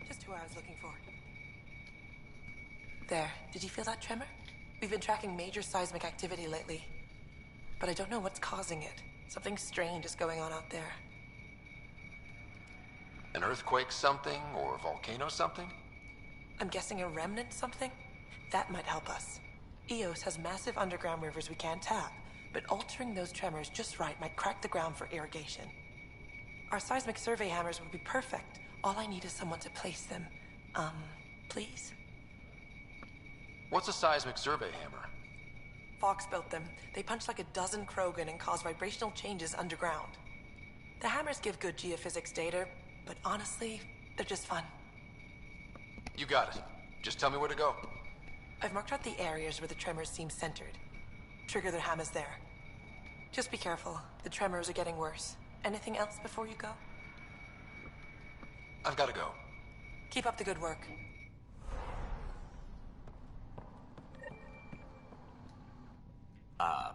just who I was looking for. There, did you feel that tremor? We've been tracking major seismic activity lately. But I don't know what's causing it. Something strange is going on out there. An earthquake something, or a volcano something? I'm guessing a remnant something? That might help us. Eos has massive underground rivers we can't tap, but altering those tremors just right might crack the ground for irrigation. Our seismic survey hammers would be perfect. All I need is someone to place them. Please? What's a seismic survey hammer? Fox built them. They punch like a dozen Krogan and cause vibrational changes underground. The hammers give good geophysics data, but honestly, they're just fun. You got it. Just tell me where to go. I've marked out the areas where the tremors seem centered. Trigger the hammers there. Just be careful. The tremors are getting worse. Anything else before you go? I've got to go. Keep up the good work.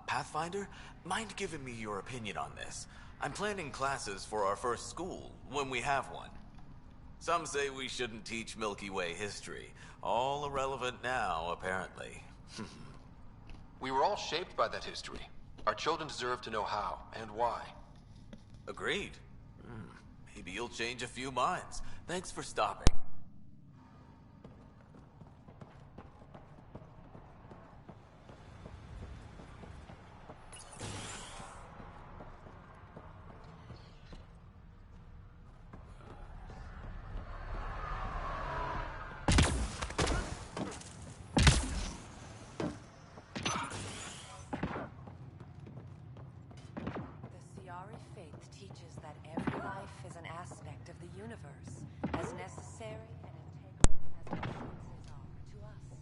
Pathfinder? Mind giving me your opinion on this? I'm planning classes for our first school, when we have one. Some say we shouldn't teach Milky Way history. All irrelevant now, apparently. We were all shaped by that history. Our children deserve to know how and why. Agreed. Maybe you'll change a few minds. Thanks for stopping.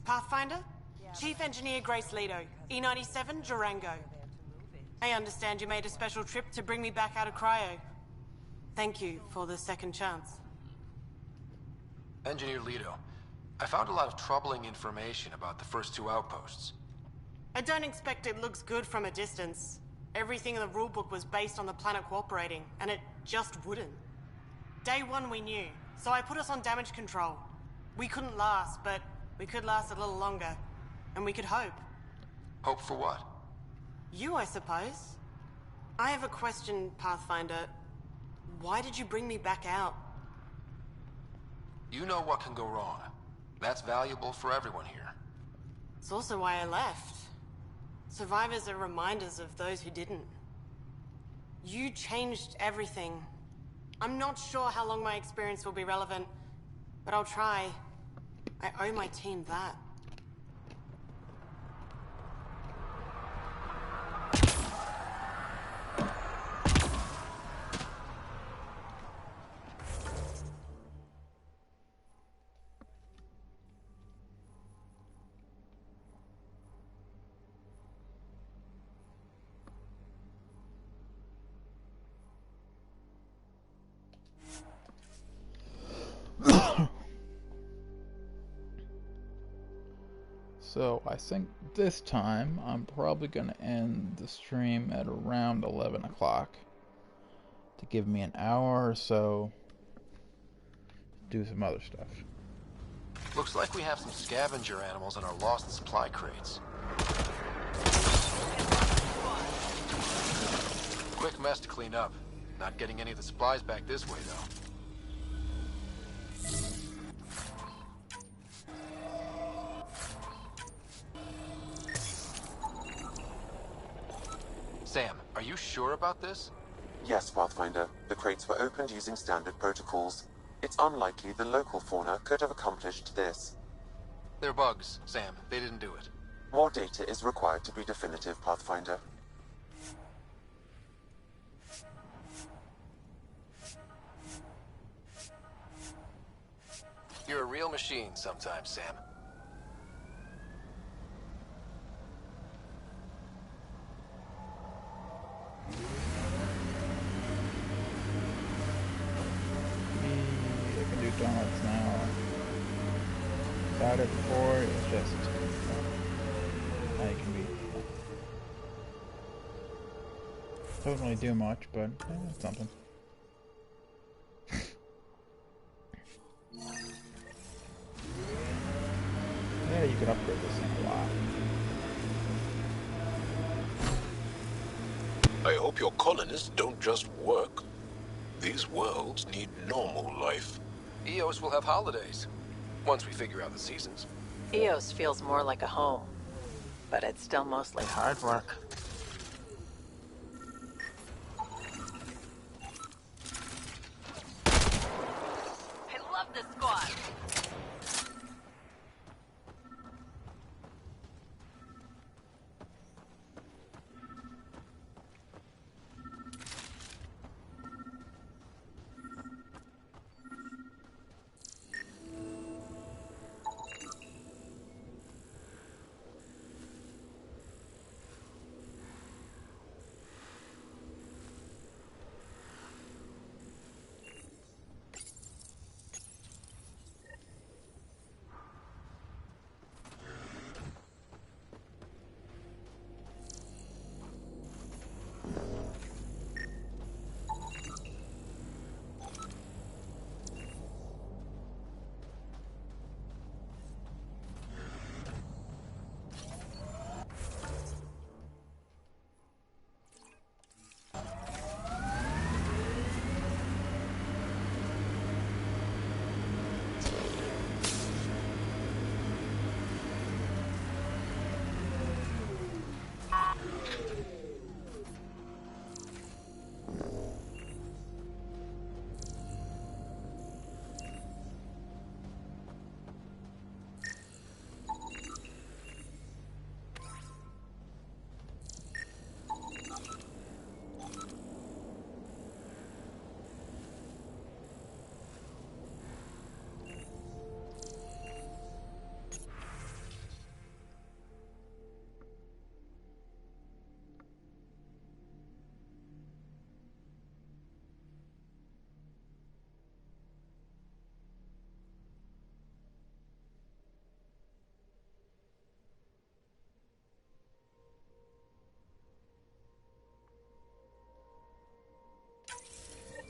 Pathfinder? Chief Engineer Grace Leto, E97 Durango. I understand you made a special trip to bring me back out of cryo. Thank you for the second chance. Engineer Leto, I found a lot of troubling information about the first two outposts. I don't expect it looks good from a distance. Everything in the rulebook was based on the planet cooperating, and it just wouldn't. Day one we knew, so I put us on damage control. We couldn't last, but we could last a little longer. And we could hope. Hope for what? You, I suppose. I have a question, Pathfinder. Why did you bring me back out? You know what can go wrong. That's valuable for everyone here. It's also why I left. Survivors are reminders of those who didn't. You changed everything. I'm not sure how long my experience will be relevant, but I'll try. I owe my team that. So I think this time I'm probably going to end the stream at around 11 o'clock to give me an hour or so to do some other stuff. Looks like we have some scavenger animals in our lost supply crates. Quick mess to clean up. Not getting any of the supplies back this way, though. Sam, are you sure about this? Yes, Pathfinder. The crates were opened using standard protocols. It's unlikely the local fauna could have accomplished this. They're bugs, Sam. They didn't do it. More data is required to be definitive, Pathfinder. You're a real machine sometimes, Sam. I can do donuts now. Got it before, it was just now you can be. Doesn't really do much, but it's something. Yeah, you can upgrade this thing a lot. I hope your colonists don't just work. These worlds need normal life. Eos will have holidays, once we figure out the seasons. Eos feels more like a home, but it's still mostly hard work. I love this squad.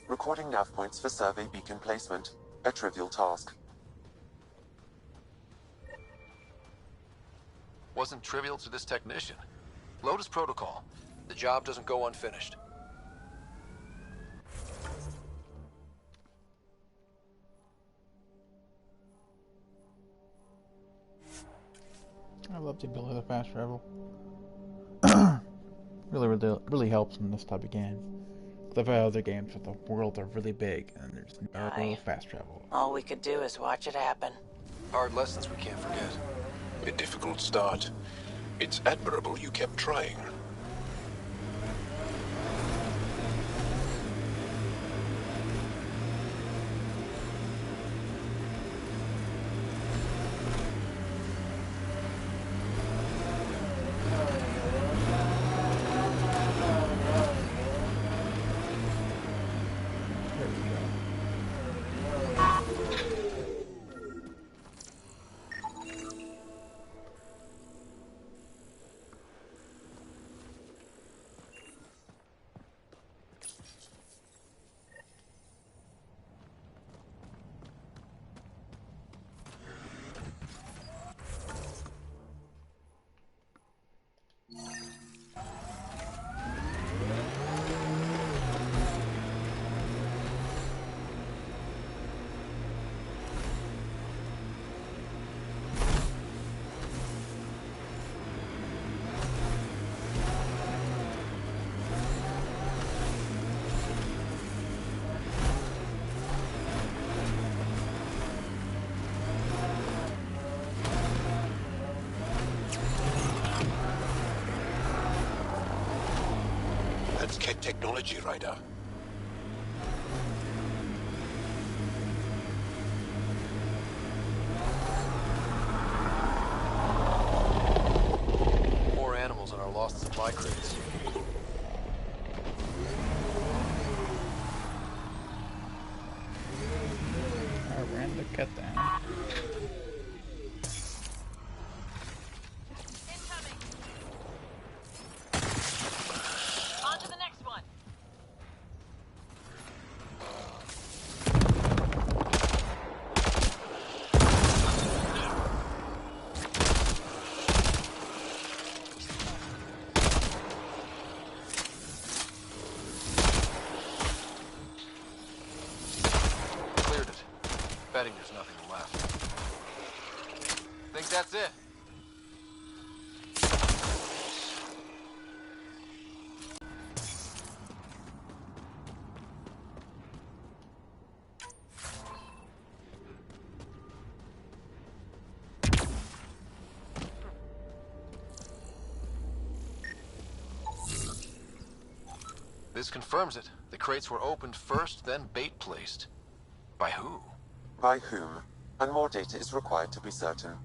Recording nav points for survey beacon placement. A trivial task. Wasn't trivial to this technician. Lotus protocol. The job doesn't go unfinished. I love the ability of fast travel. really helps in this type of game. The other games with the world are really big and there's no fast travel. All we could do is watch it happen. Hard lessons we can't forget. A difficult start. It's admirable you kept trying. That's Ket technology, Ryder. More animals in our lost supply crates. I ran the cat down. On to the next one. Cleared it. Betting there's nothing left. Think that's it? This confirms it. The crates were opened first, then bait placed. By who? By whom? And more data is required to be certain.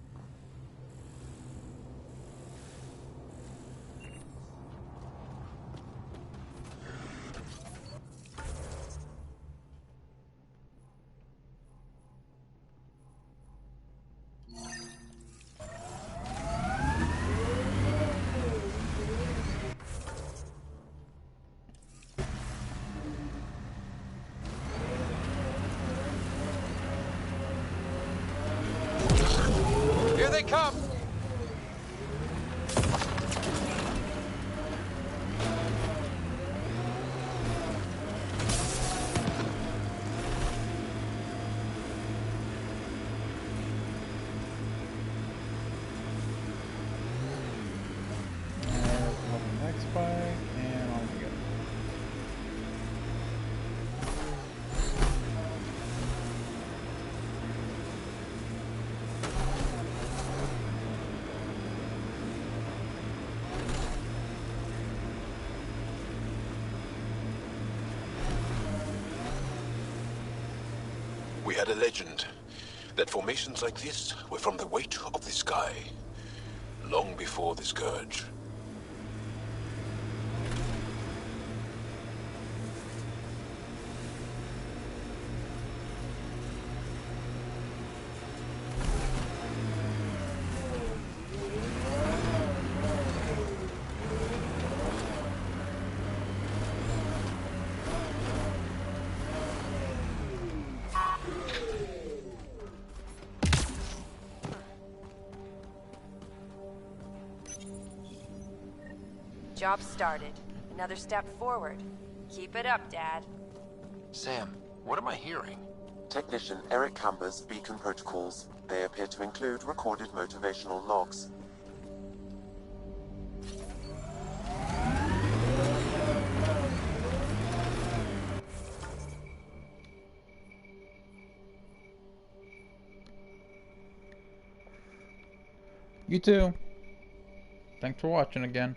Here they come! Next spike, and on we go. We had a legend that formations like this were from the weight of the sky, long before the Scourge. Job started. Another step forward. Keep it up, Dad. Sam, what am I hearing? Technician Eric Camber's beacon protocols. They appear to include recorded motivational logs. You too. Thanks for watching again.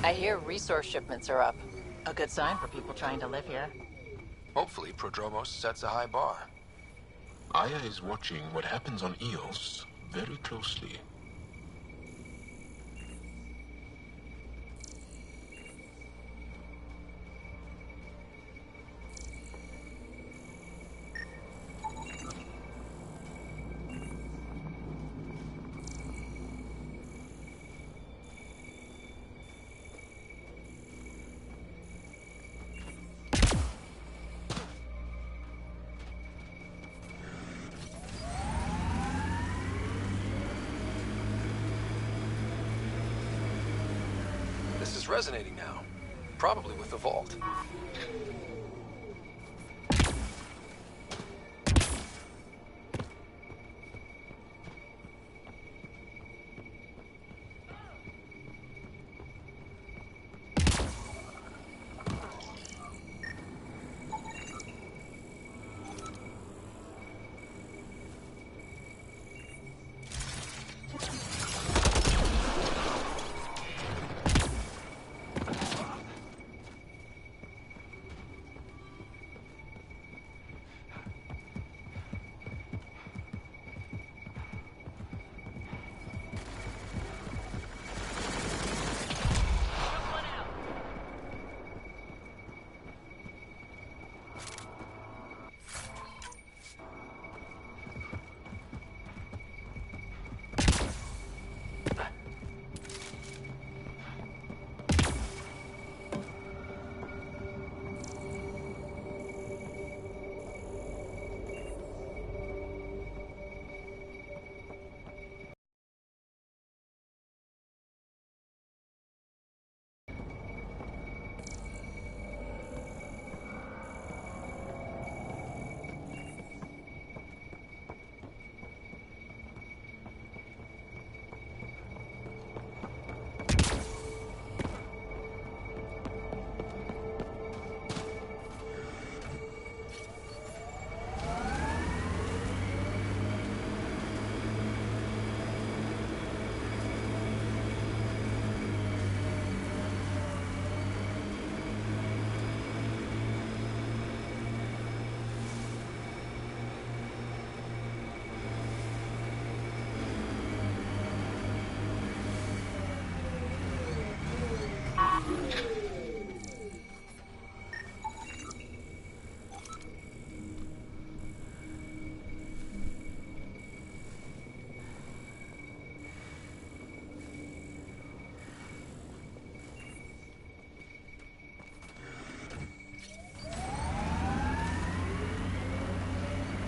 I hear resource shipments are up. A good sign for people trying to live here. Hopefully, Prodromos sets a high bar. Aya is watching what happens on Eos very closely. This is resonating now. Probably with the vault.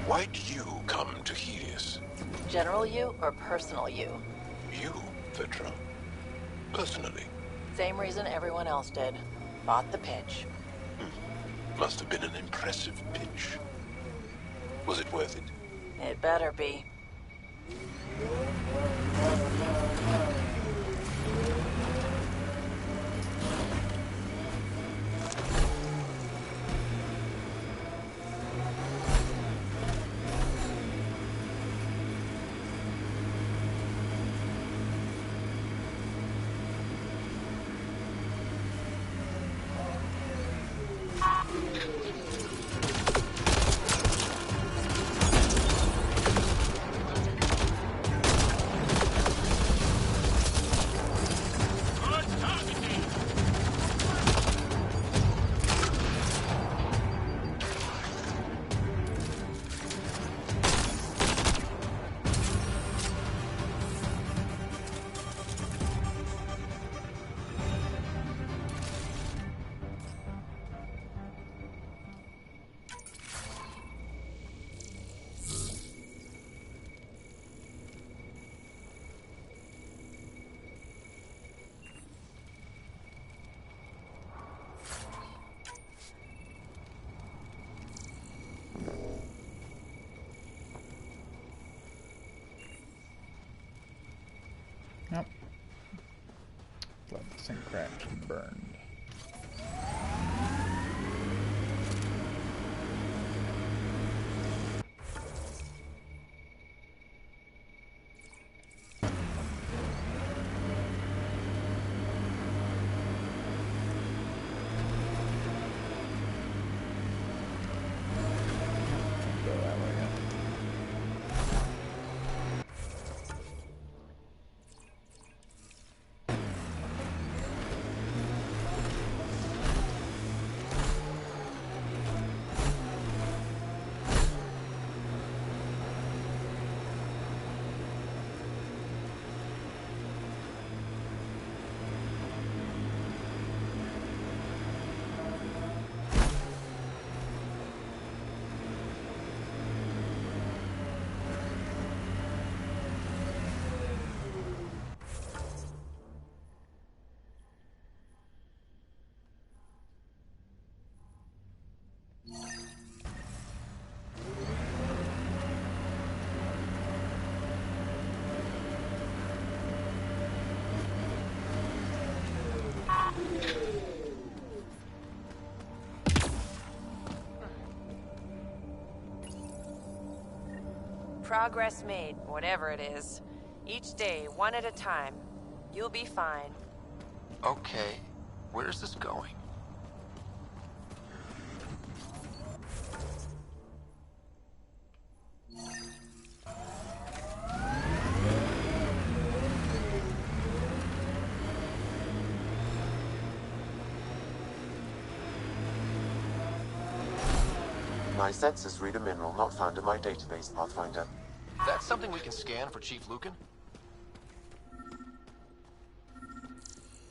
Why did you come to Helios? General you or personal you? You, Vetra. Personally. Same reason everyone else did. Bought the pitch. Must have been an impressive pitch. Was it worth it? It better be. Nope. Let this thing crash and burned. Progress made, whatever it is. Each day, one at a time. You'll be fine. Okay. Where's this going? My sensors read a mineral not found in my database, Pathfinder. That's something we can scan for Chief Lucan?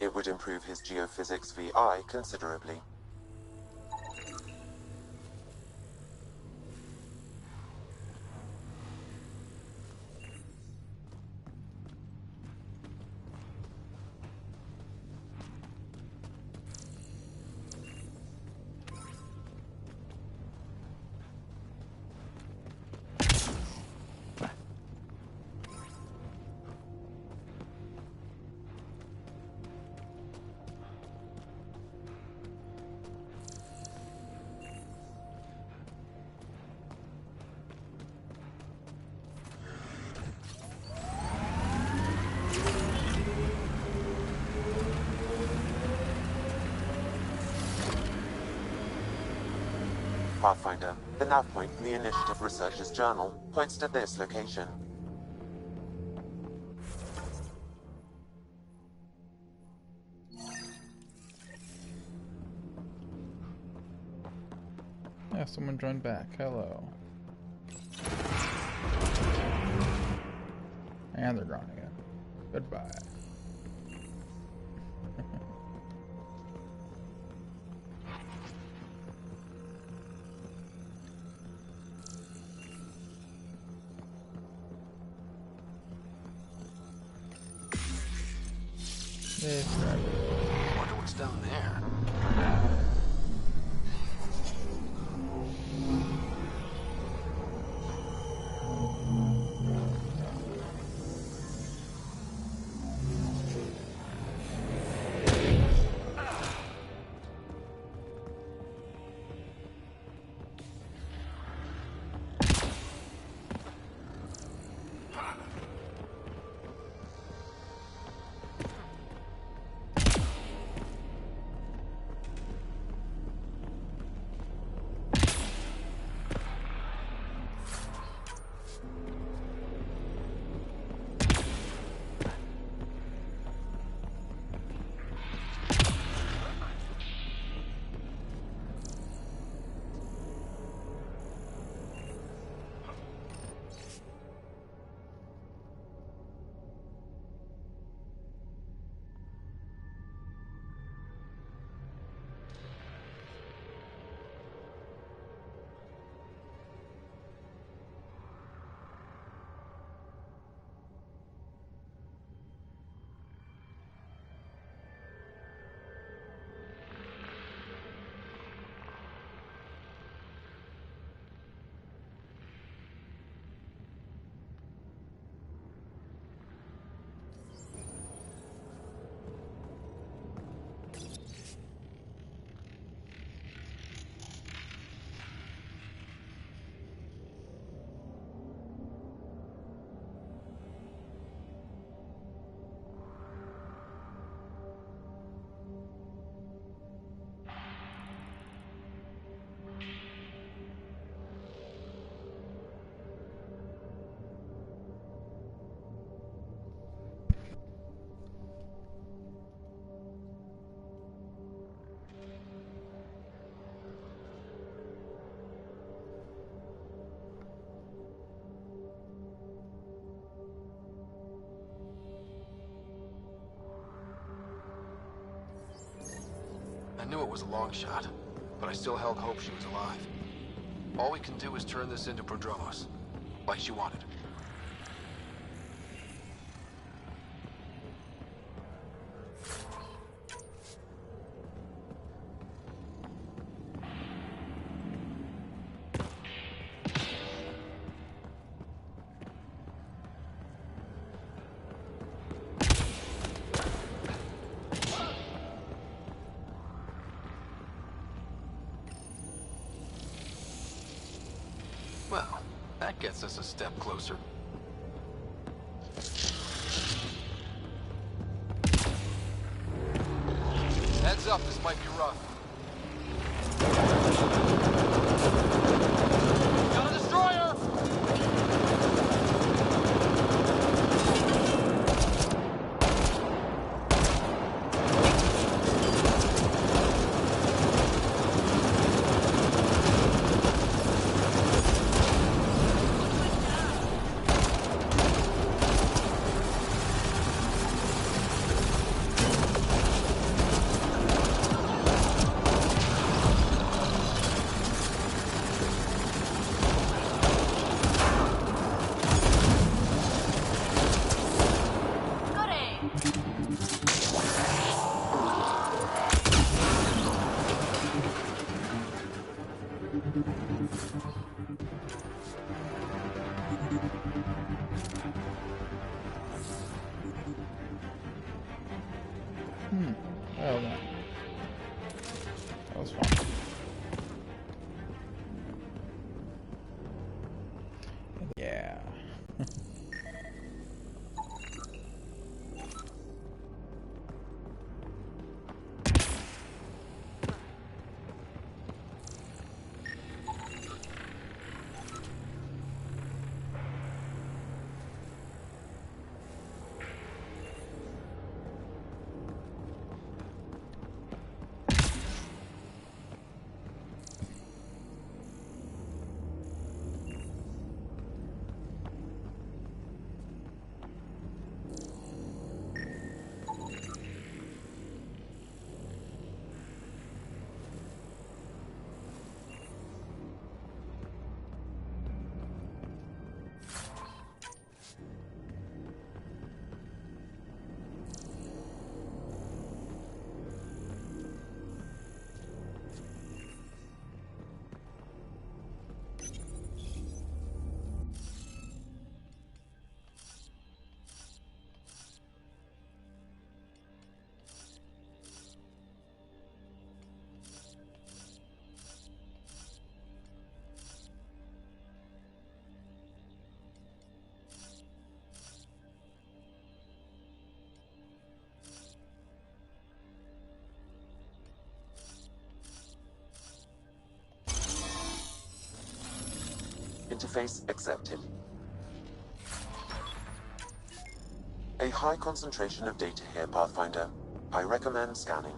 It would improve his geophysics VI considerably. Pathfinder, the nav point in the Initiative Researcher's Journal points to this location. Yeah, someone joined back. Hello. And they're gone again. Goodbye. I wonder what's down there. I knew it was a long shot, but I still held hope she was alive. All we can do is turn this into Prodromos, like she wanted. That gets us a step closer. Heads up, this might be rough. Got a destroyer! Well then. That was fun. Yeah. Interface accepted. A high concentration of data here, Pathfinder. I recommend scanning.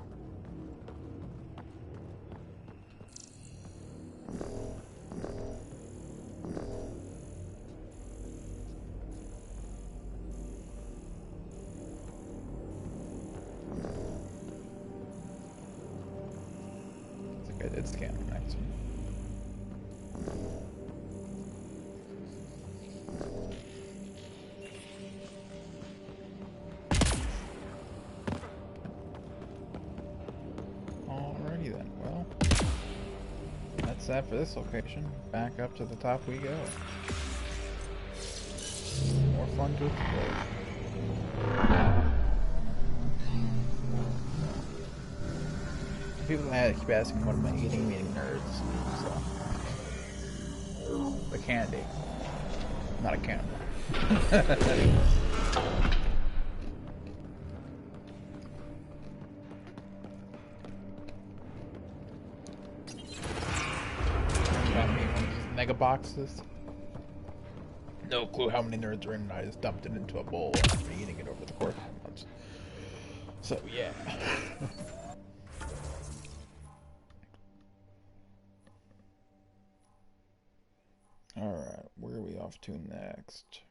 I think I did scan the next one. Alrighty then, well, that's that for this location. Back up to the top we go. More fun to explore. People keep asking what am I eating, meaning nerds. So. The candy. Not a cannibal. Mega boxes. No clue how many nerds are in, and I just dumped it into a bowl and I've been eating it over the course of months. So yeah. Alright, where are we off to next?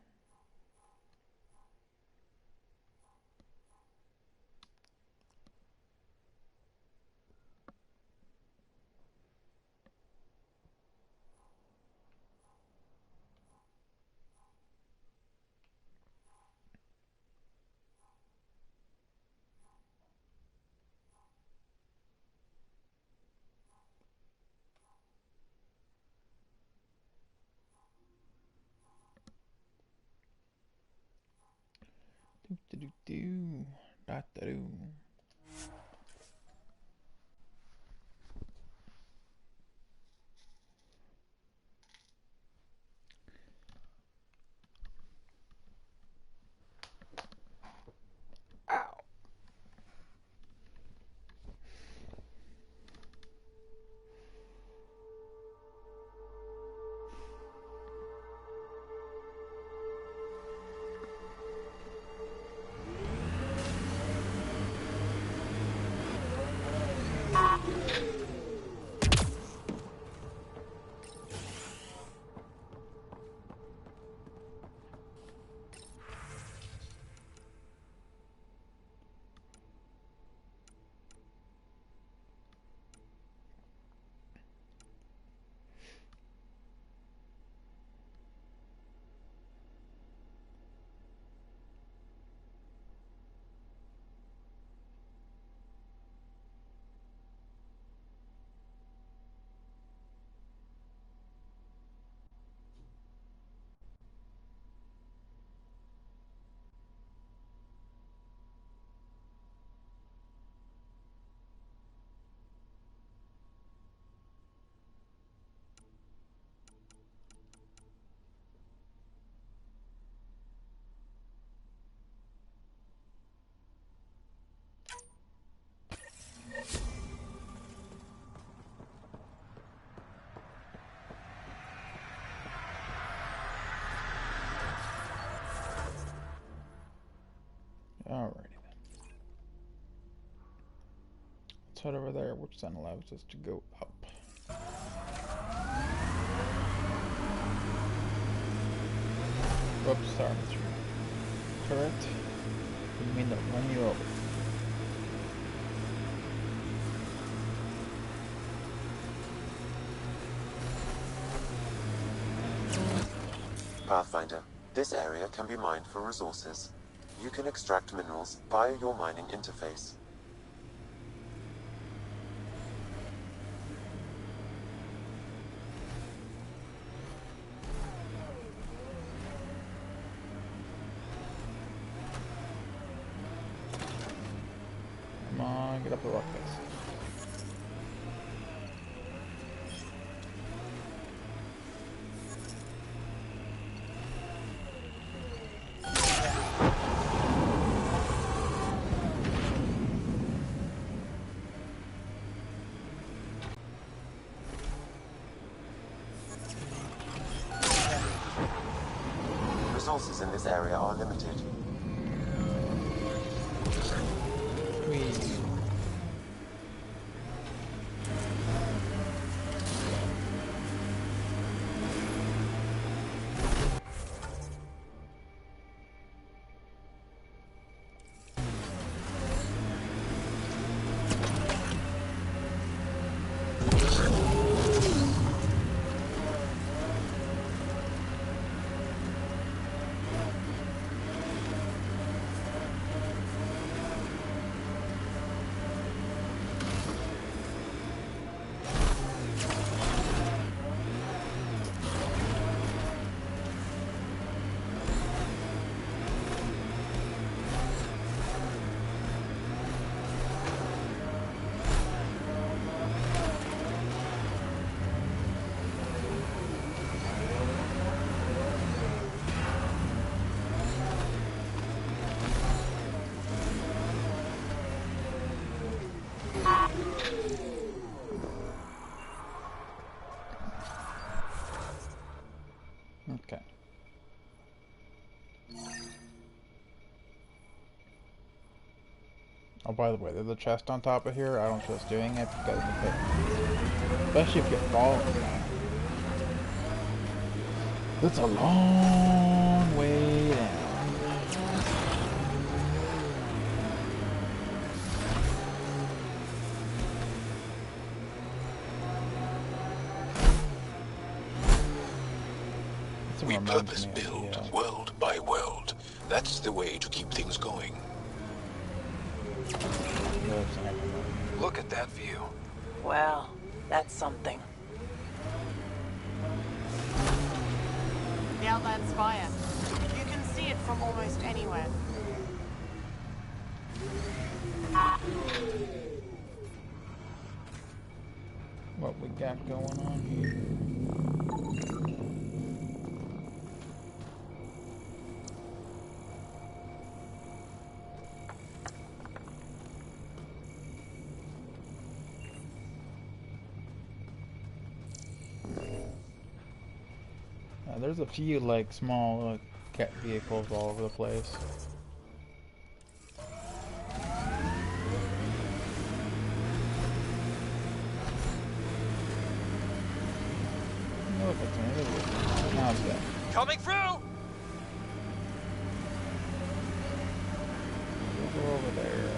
Let's head over there, which then allows us to go up. Oops, sorry, Mr. Correct? You mean that run you over? Pathfinder, this area can be mined for resources. You can extract minerals via your mining interface. Come on, get up the rock face. Resources in this area are limited. Okay. Oh, by the way, there's a chest on top of here. I don't trust doing it because especially if you fall. That's a long way down. We purpose build world by world. That's the way to keep things going. Look at that view. Well, that's something. The Outland Spire. You can see it from almost anywhere. What we got going on here? There's a few like small cat vehicles all over the place. No, if it's an now it's dead. Coming through! We'll go over there.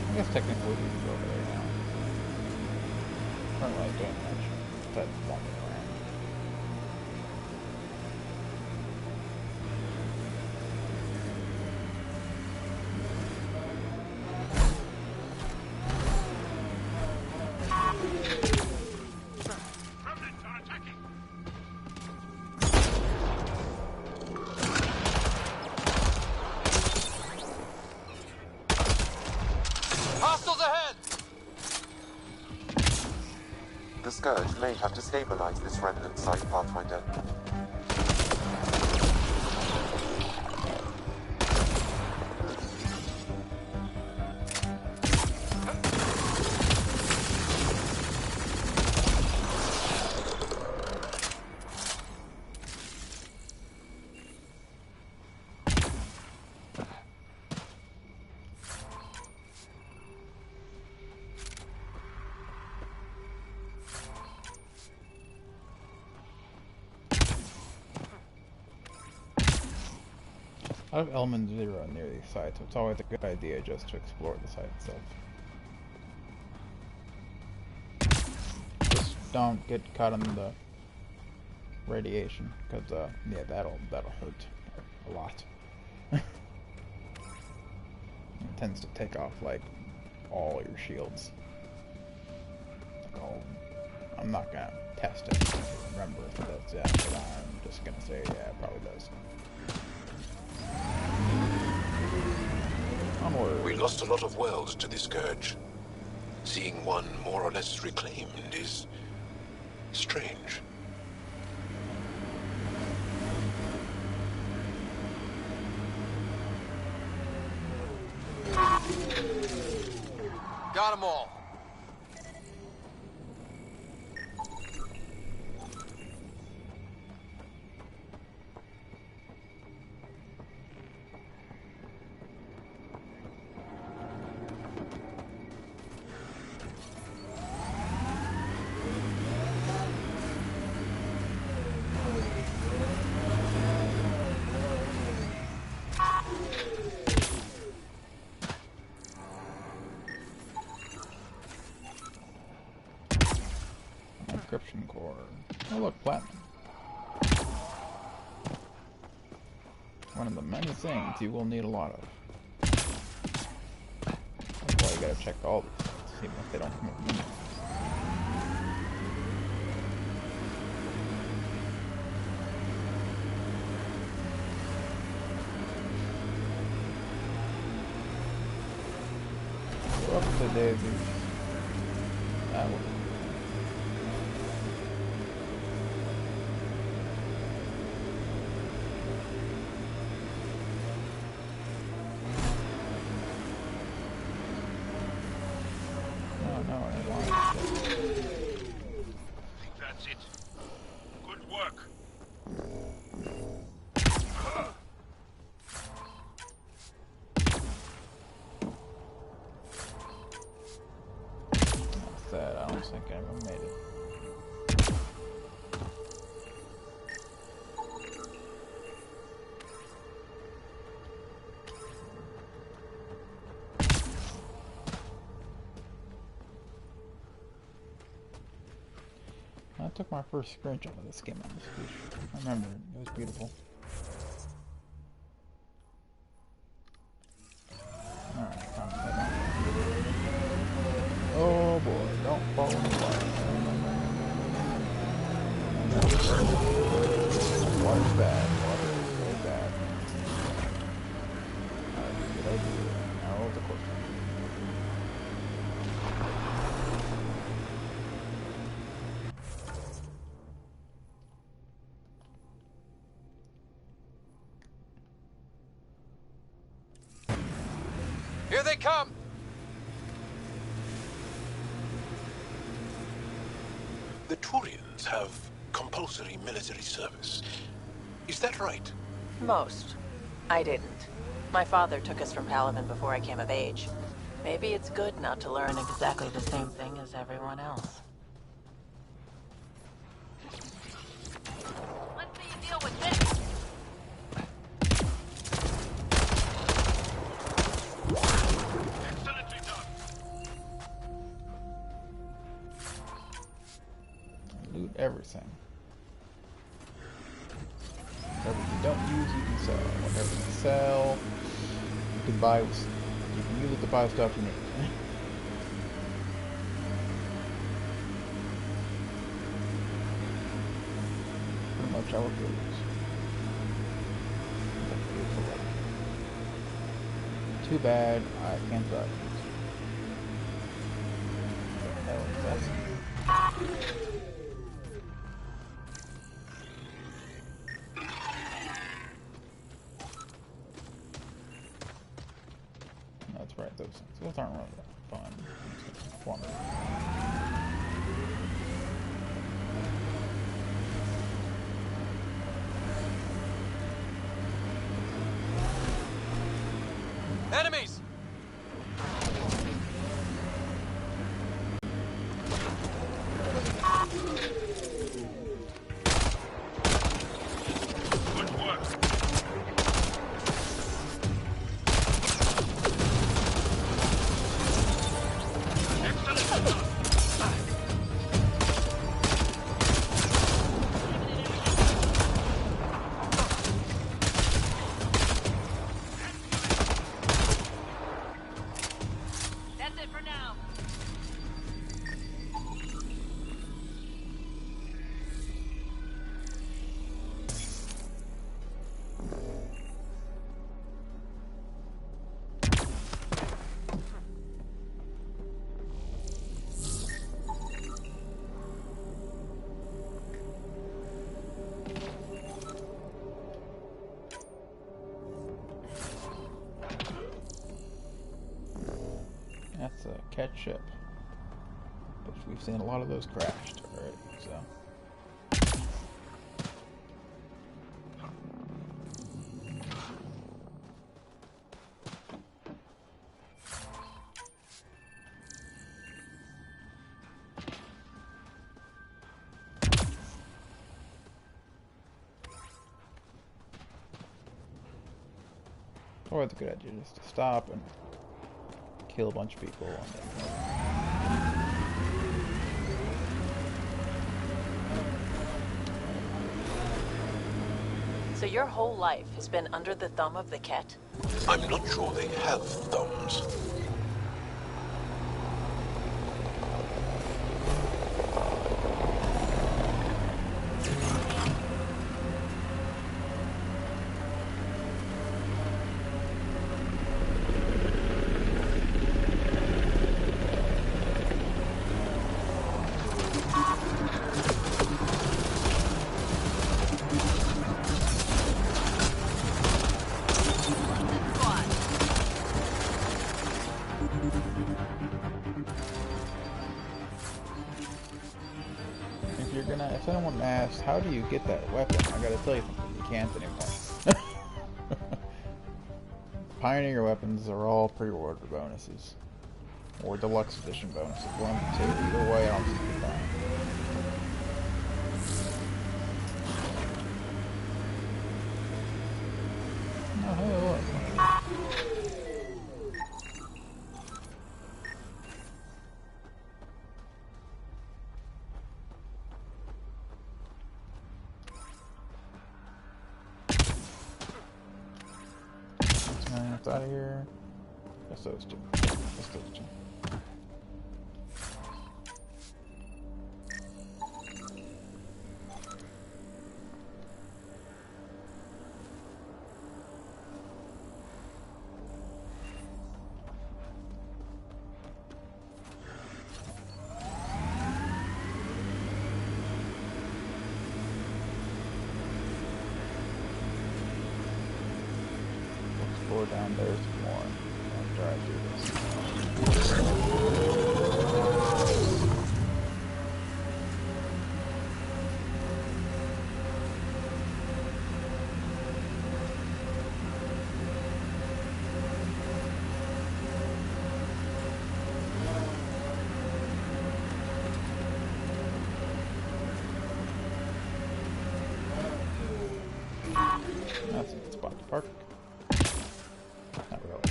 I guess technically we can go over there now. I don't really doing much. That's walking around. The Scourge may have to stabilize this remnant site, Pathfinder. I have element 0 near these sites, so it's always a good idea just to explore the site itself. Just don't get caught in the radiation, because yeah, that'll hurt a lot. It tends to take off like all your shields. Like all of them. I'm not gonna test it to remember if it does that, but I'm just gonna say yeah, it probably does. Onward. We lost a lot of worlds to the Scourge. Seeing one more or less reclaimed is strange. Got them all. Encryption core. Oh look, platinum. One of the many things you will need a lot of. That's why you gotta check all these things, even if they don't come with menus. Whoops, the daisies. That one. That's it. Good work. That's that. I don't think anyone made it. I took my first screenshot of this game on this beach. I remember it. It was beautiful. Alright, time to head on. Oh boy, don't fall in the water. Water's bad. Water is very bad. Alright, good idea. Now the course. Here they come! The Turians have compulsory military service. Is that right? Most. I didn't. My father took us from Palaven before I came of age. Maybe it's good not to learn exactly the same thing as everyone else. Let's see you deal with this. Excellently done. Loot everything. Whatever you don't use, you can sell. Whatever you sell, you can buy. You can use it to buy stuff you need. Pretty much how it goes. Too bad I can't drive. What the hell is that? That's right, those aren't really that fun. Fun. Enemies! Good work. That's it for now. That's a catch ship. Which we've seen a lot of those crashed already, so. Or it's a good idea just to stop and kill a bunch of people. So your whole life has been under the thumb of the Ket? I'm not sure they have thumbs. If anyone asks, how do you get that weapon? I gotta tell you something, you can't anymore. Pioneer weapons are all pre-order bonuses. Or deluxe edition bonuses. One of the two. Either way, I don't see you buying. Oh, hey, look. Out of here. Just those two. Just those two. Down there's more. I'll drive through this. That's a good spot to park. Not really.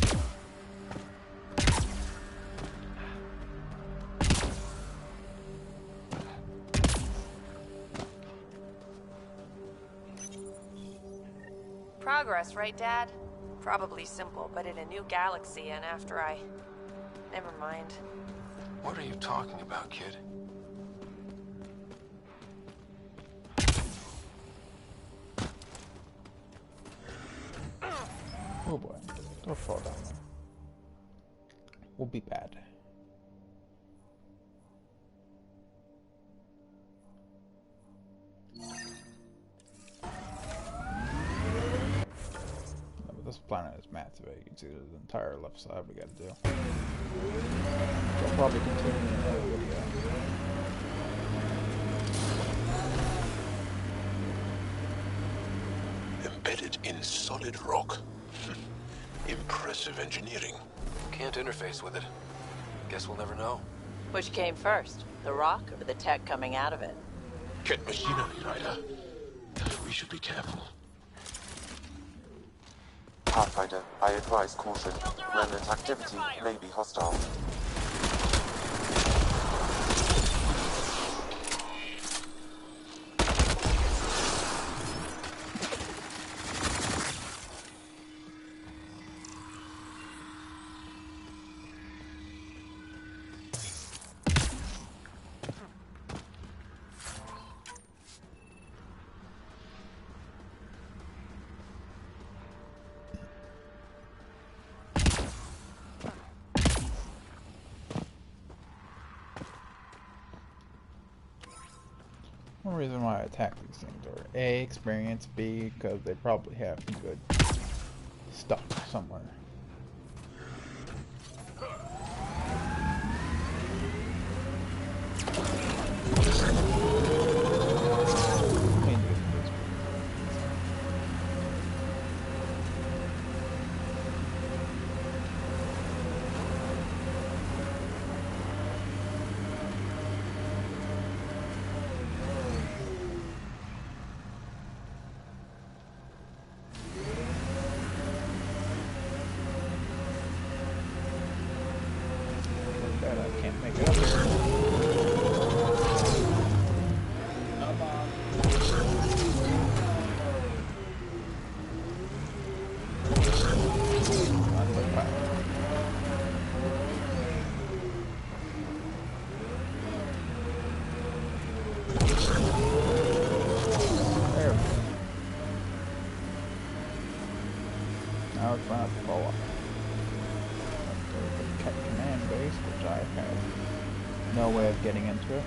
Progress, right, Dad? Probably simple, but in a new galaxy, and after I... Never mind. What are you talking about, kid? Oh boy, don't fall down there. We'll be bad. No, but this planet is massive. You can see there's the entire left side we gotta do. We'll probably continue in another video. Embedded in solid rock. Impressive engineering. Can't interface with it. Guess we'll never know. Which came first, the rock or the tech coming out of it? Get machinery, Ryder. We should be careful. Pathfinder, I advise caution. Remnant activity may be hostile. One reason why I attack these things are A, experience, B, because they probably have some good stuff somewhere. I can't make it up here. Come on. There we go. Now it's not to fall off. Command base, which I have no way of getting into it.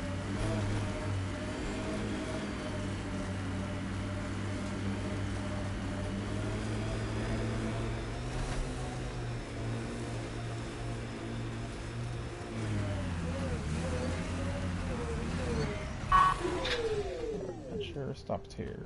It sure stopped here.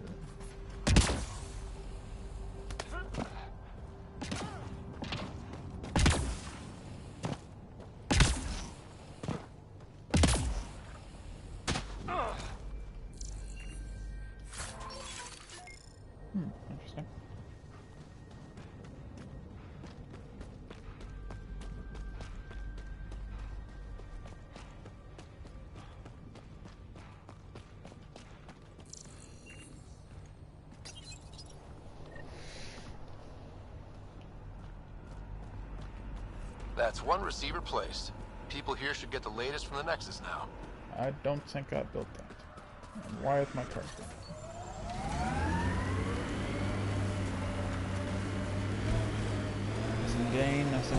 Interesting. That's one receiver placed. People here should get the latest from the Nexus now. I don't think I built that. And why is my car built? Some gain, nothing.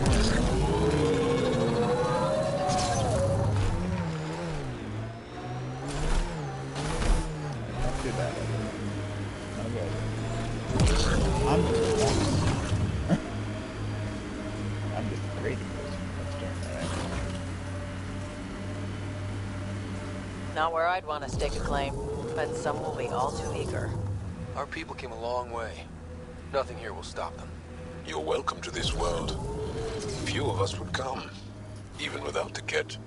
Not too bad. Okay. I'm just crazy. Not where I'd want to stake a claim, but some will be all too eager. Our people came a long way. Nothing here will stop them. You're welcome to this world. Few of us would come, even without the kit.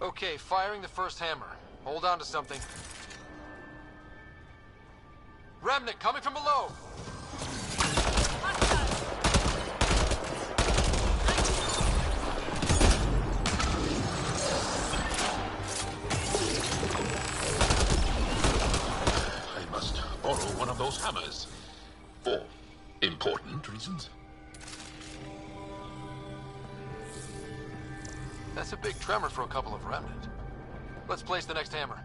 Okay, firing the first hammer. Hold on to something. Remnant coming from below! I must borrow one of those hammers. For important reasons. That's a big tremor for a couple of Remnant. Let's place the next hammer.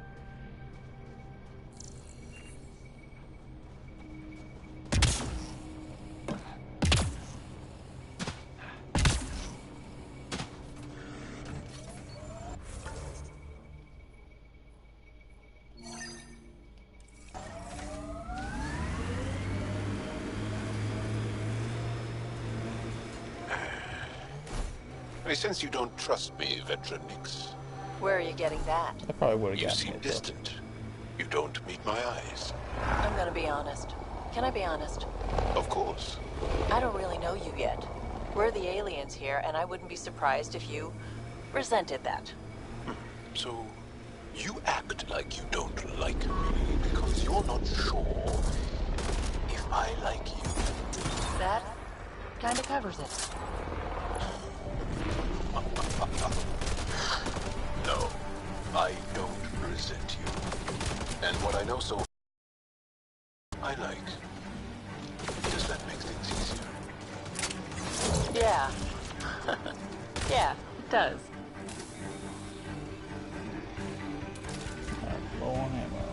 I sense you don't trust me, veteran Nix. Where are you getting that? I probably would have You gotten seem it. distant. You don't meet my eyes. I'm gonna be honest. Can I be honest? Of course. I don't really know you yet. We're the aliens here, and I wouldn't be surprised if you resented that. So, you act like you don't like me because you're not sure if I like you. That kinda covers it. No, I don't resent you. And what I know so I like. Does that make things easier? Yeah. Yeah, it does. Low on ammo.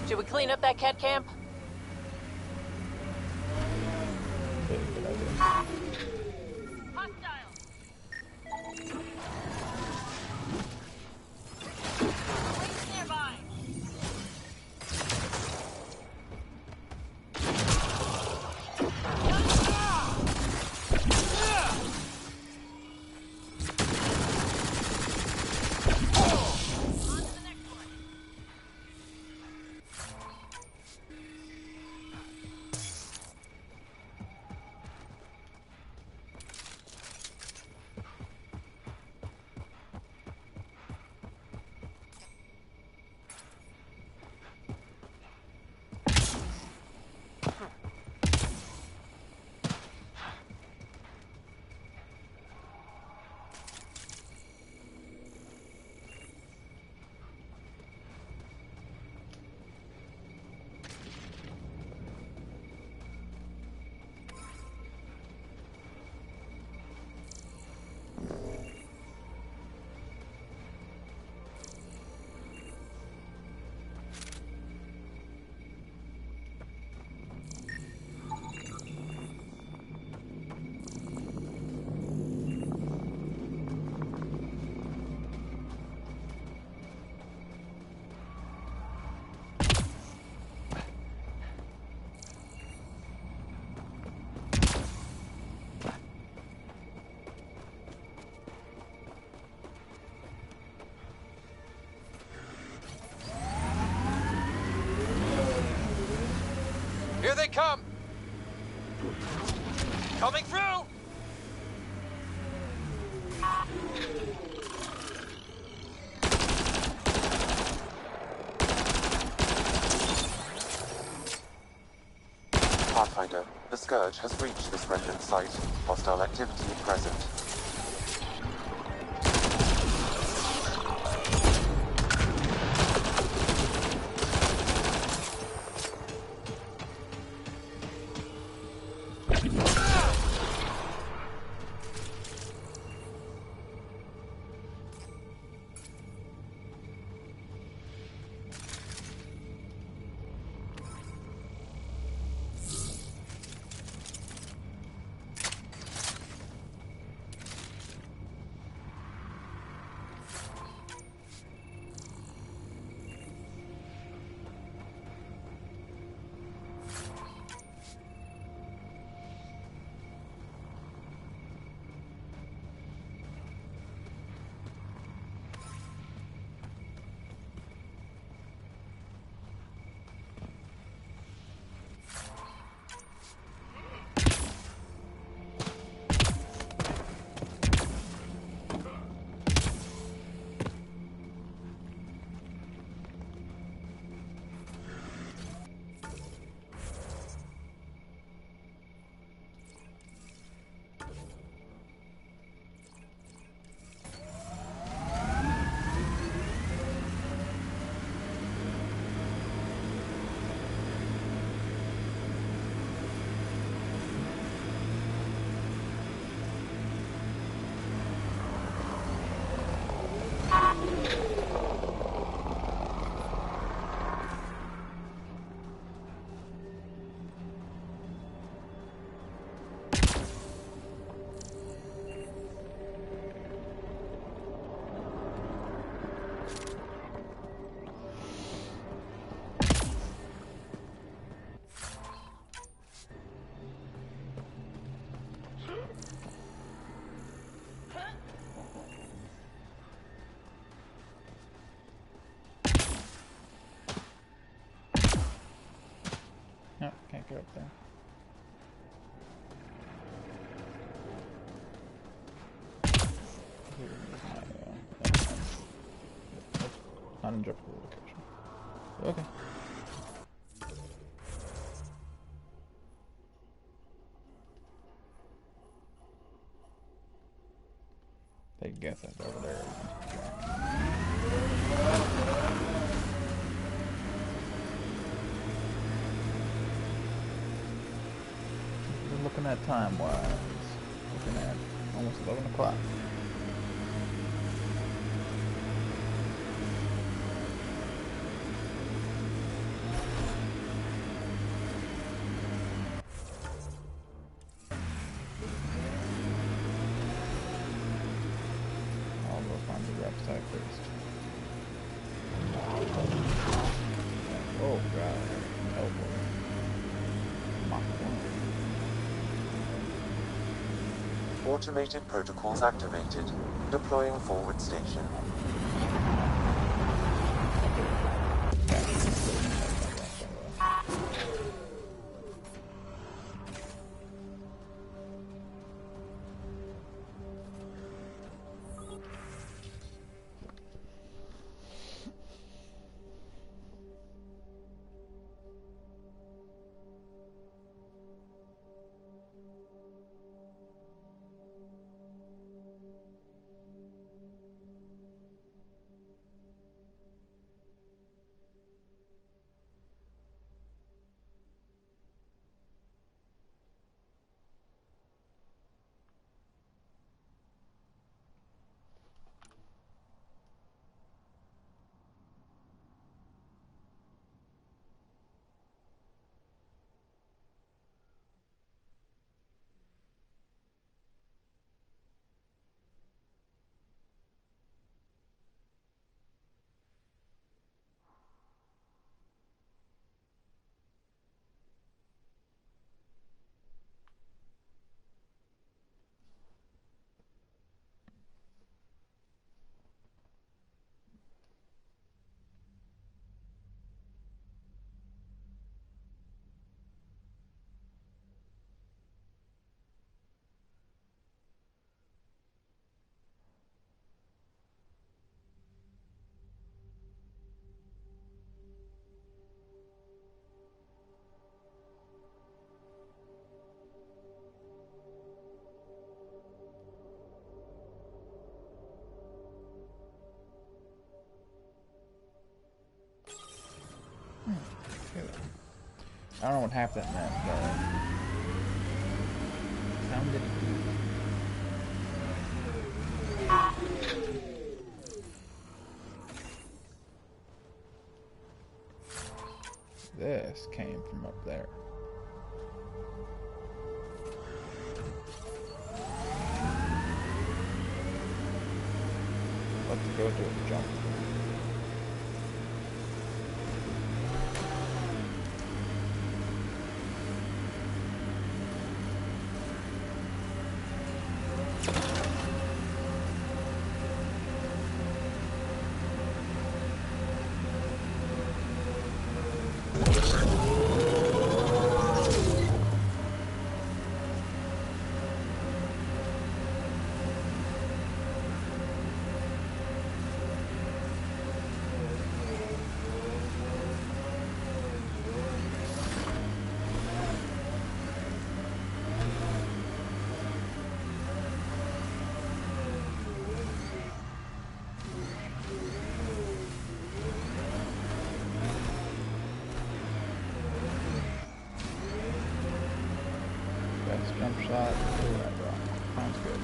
Should we clean up that cat camp? Here they come! Coming through! Pathfinder, the Scourge has reached this remnant site. Hostile activity present. get up there. Uninjectable location. Okay. They guess that's over there. We're looking at time-wise. Looking at almost 11 o'clock. Oh god, elbow. Mach 1. Automated protocols activated. Deploying forward station. I don't know what half that meant, but sounded good. This came from up there. Let's go to a jump. Jump shot through that rock. Sounds good.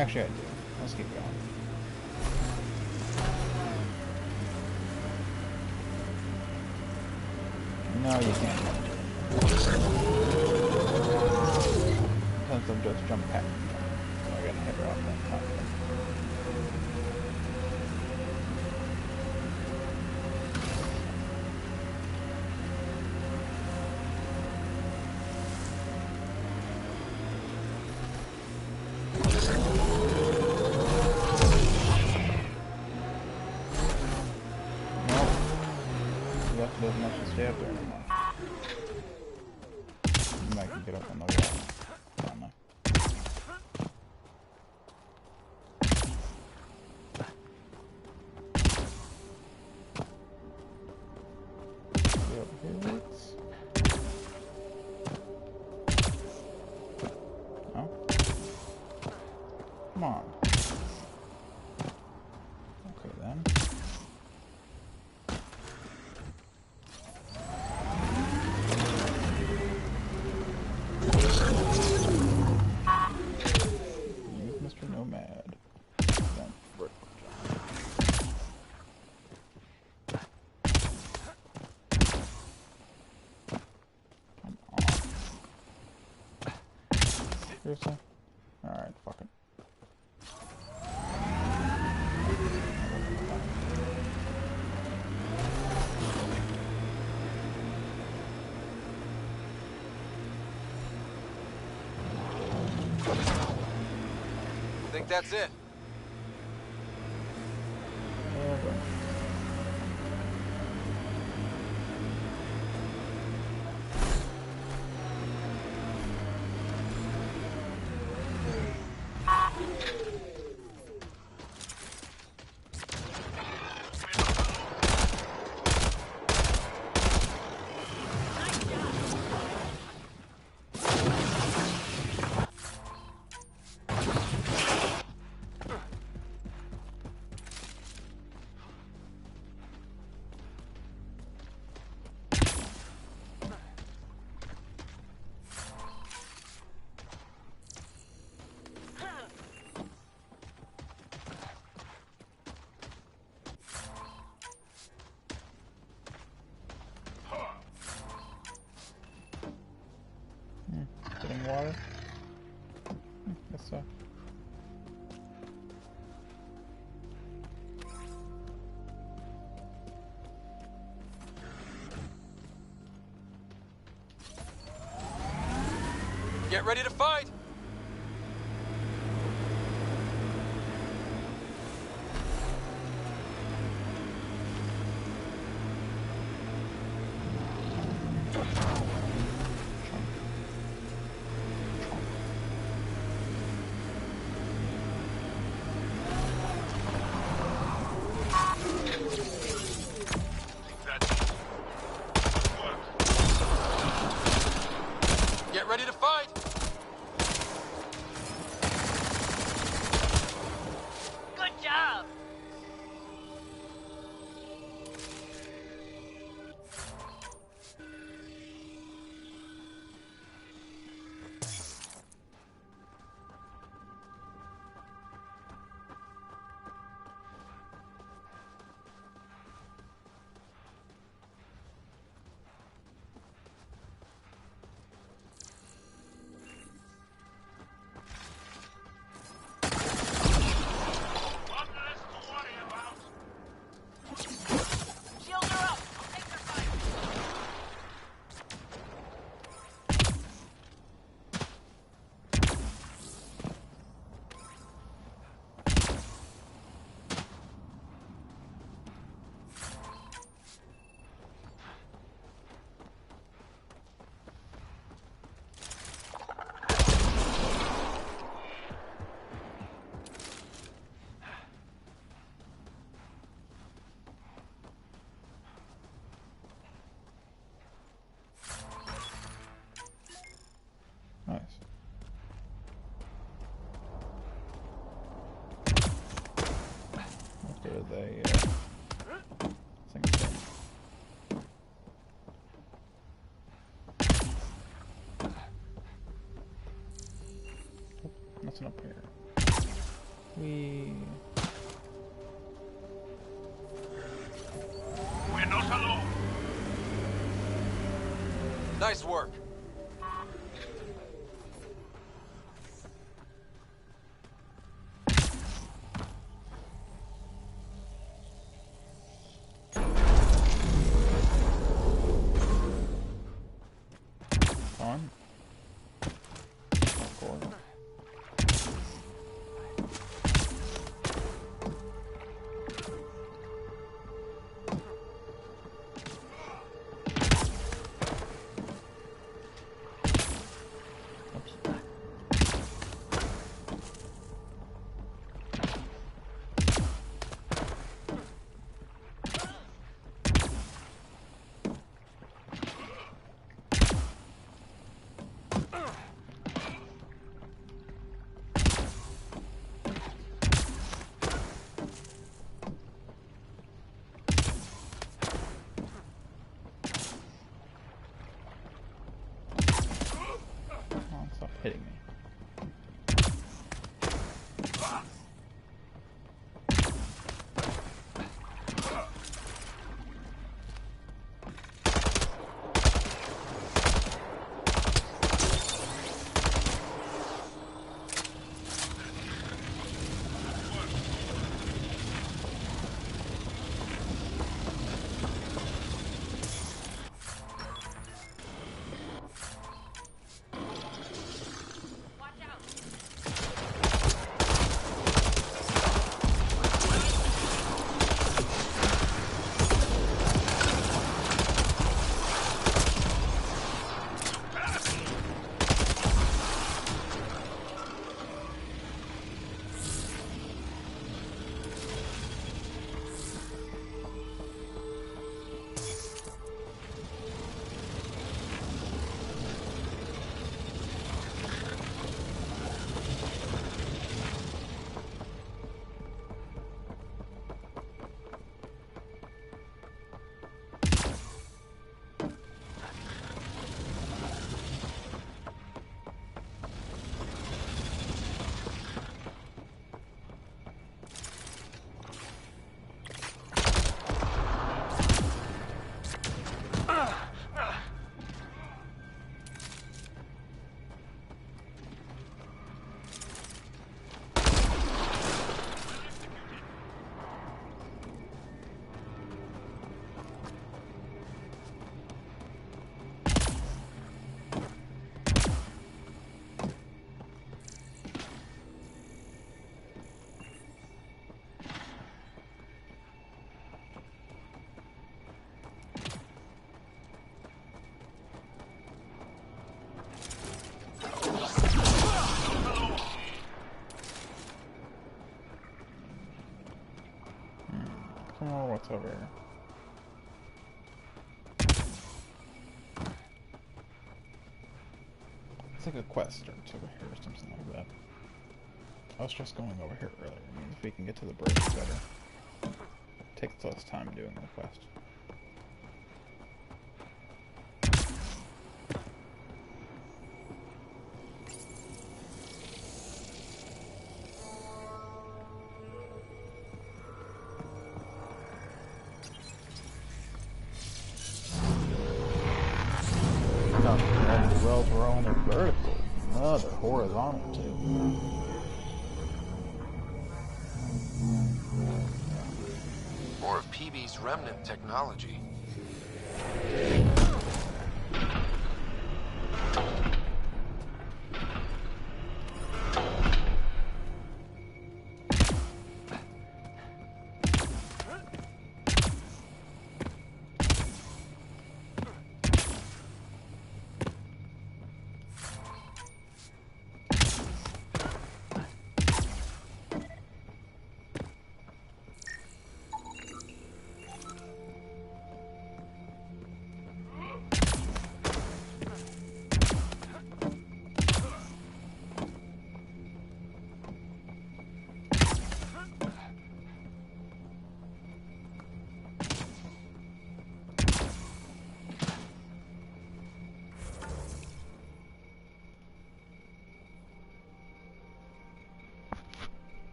Actually, I do. Let's keep going. No, you can't. Sometimes they'll just jump past me. So I gotta hit her off that top. Doesn't actually stay up there anymore. You might can get up and look at it. Finally. Get over here, let's. No? Come on. Okay then. Nomad. Then vertical jump. Come on. Seriously? Alright, fuck it. I think that's it. Getting water? Guess so. Get ready to fight! Get ready to fight! Good job! Nice. What do they, sing a song? Oh, nothing up here. Nice work. On. Stop hitting me. Oh, what's over here? It's like a quest or it's over here or something like that. I was just going over here earlier. I mean, if we can get to the bridge, better. Takes less time doing the quest. The wells were only vertical. No, they're horizontal too. More of PB's remnant technology.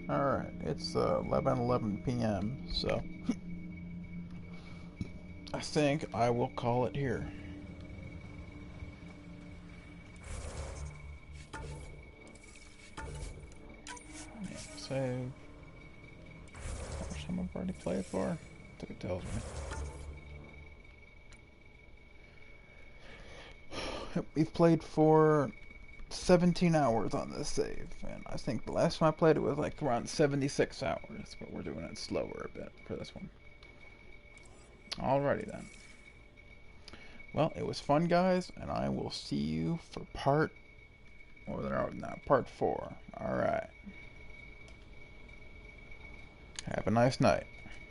Alright, it's 11:11 p.m., so I think I will call it here. Yeah, save. How much time I've already played for? I think it tells me. We've played for 17 hours on this save, and I think the last time I played it was like around 76 hours, but we're doing it slower a bit for this one. Alrighty then. Well, it was fun, guys, and I will see you for part 4. Alright. Have a nice night.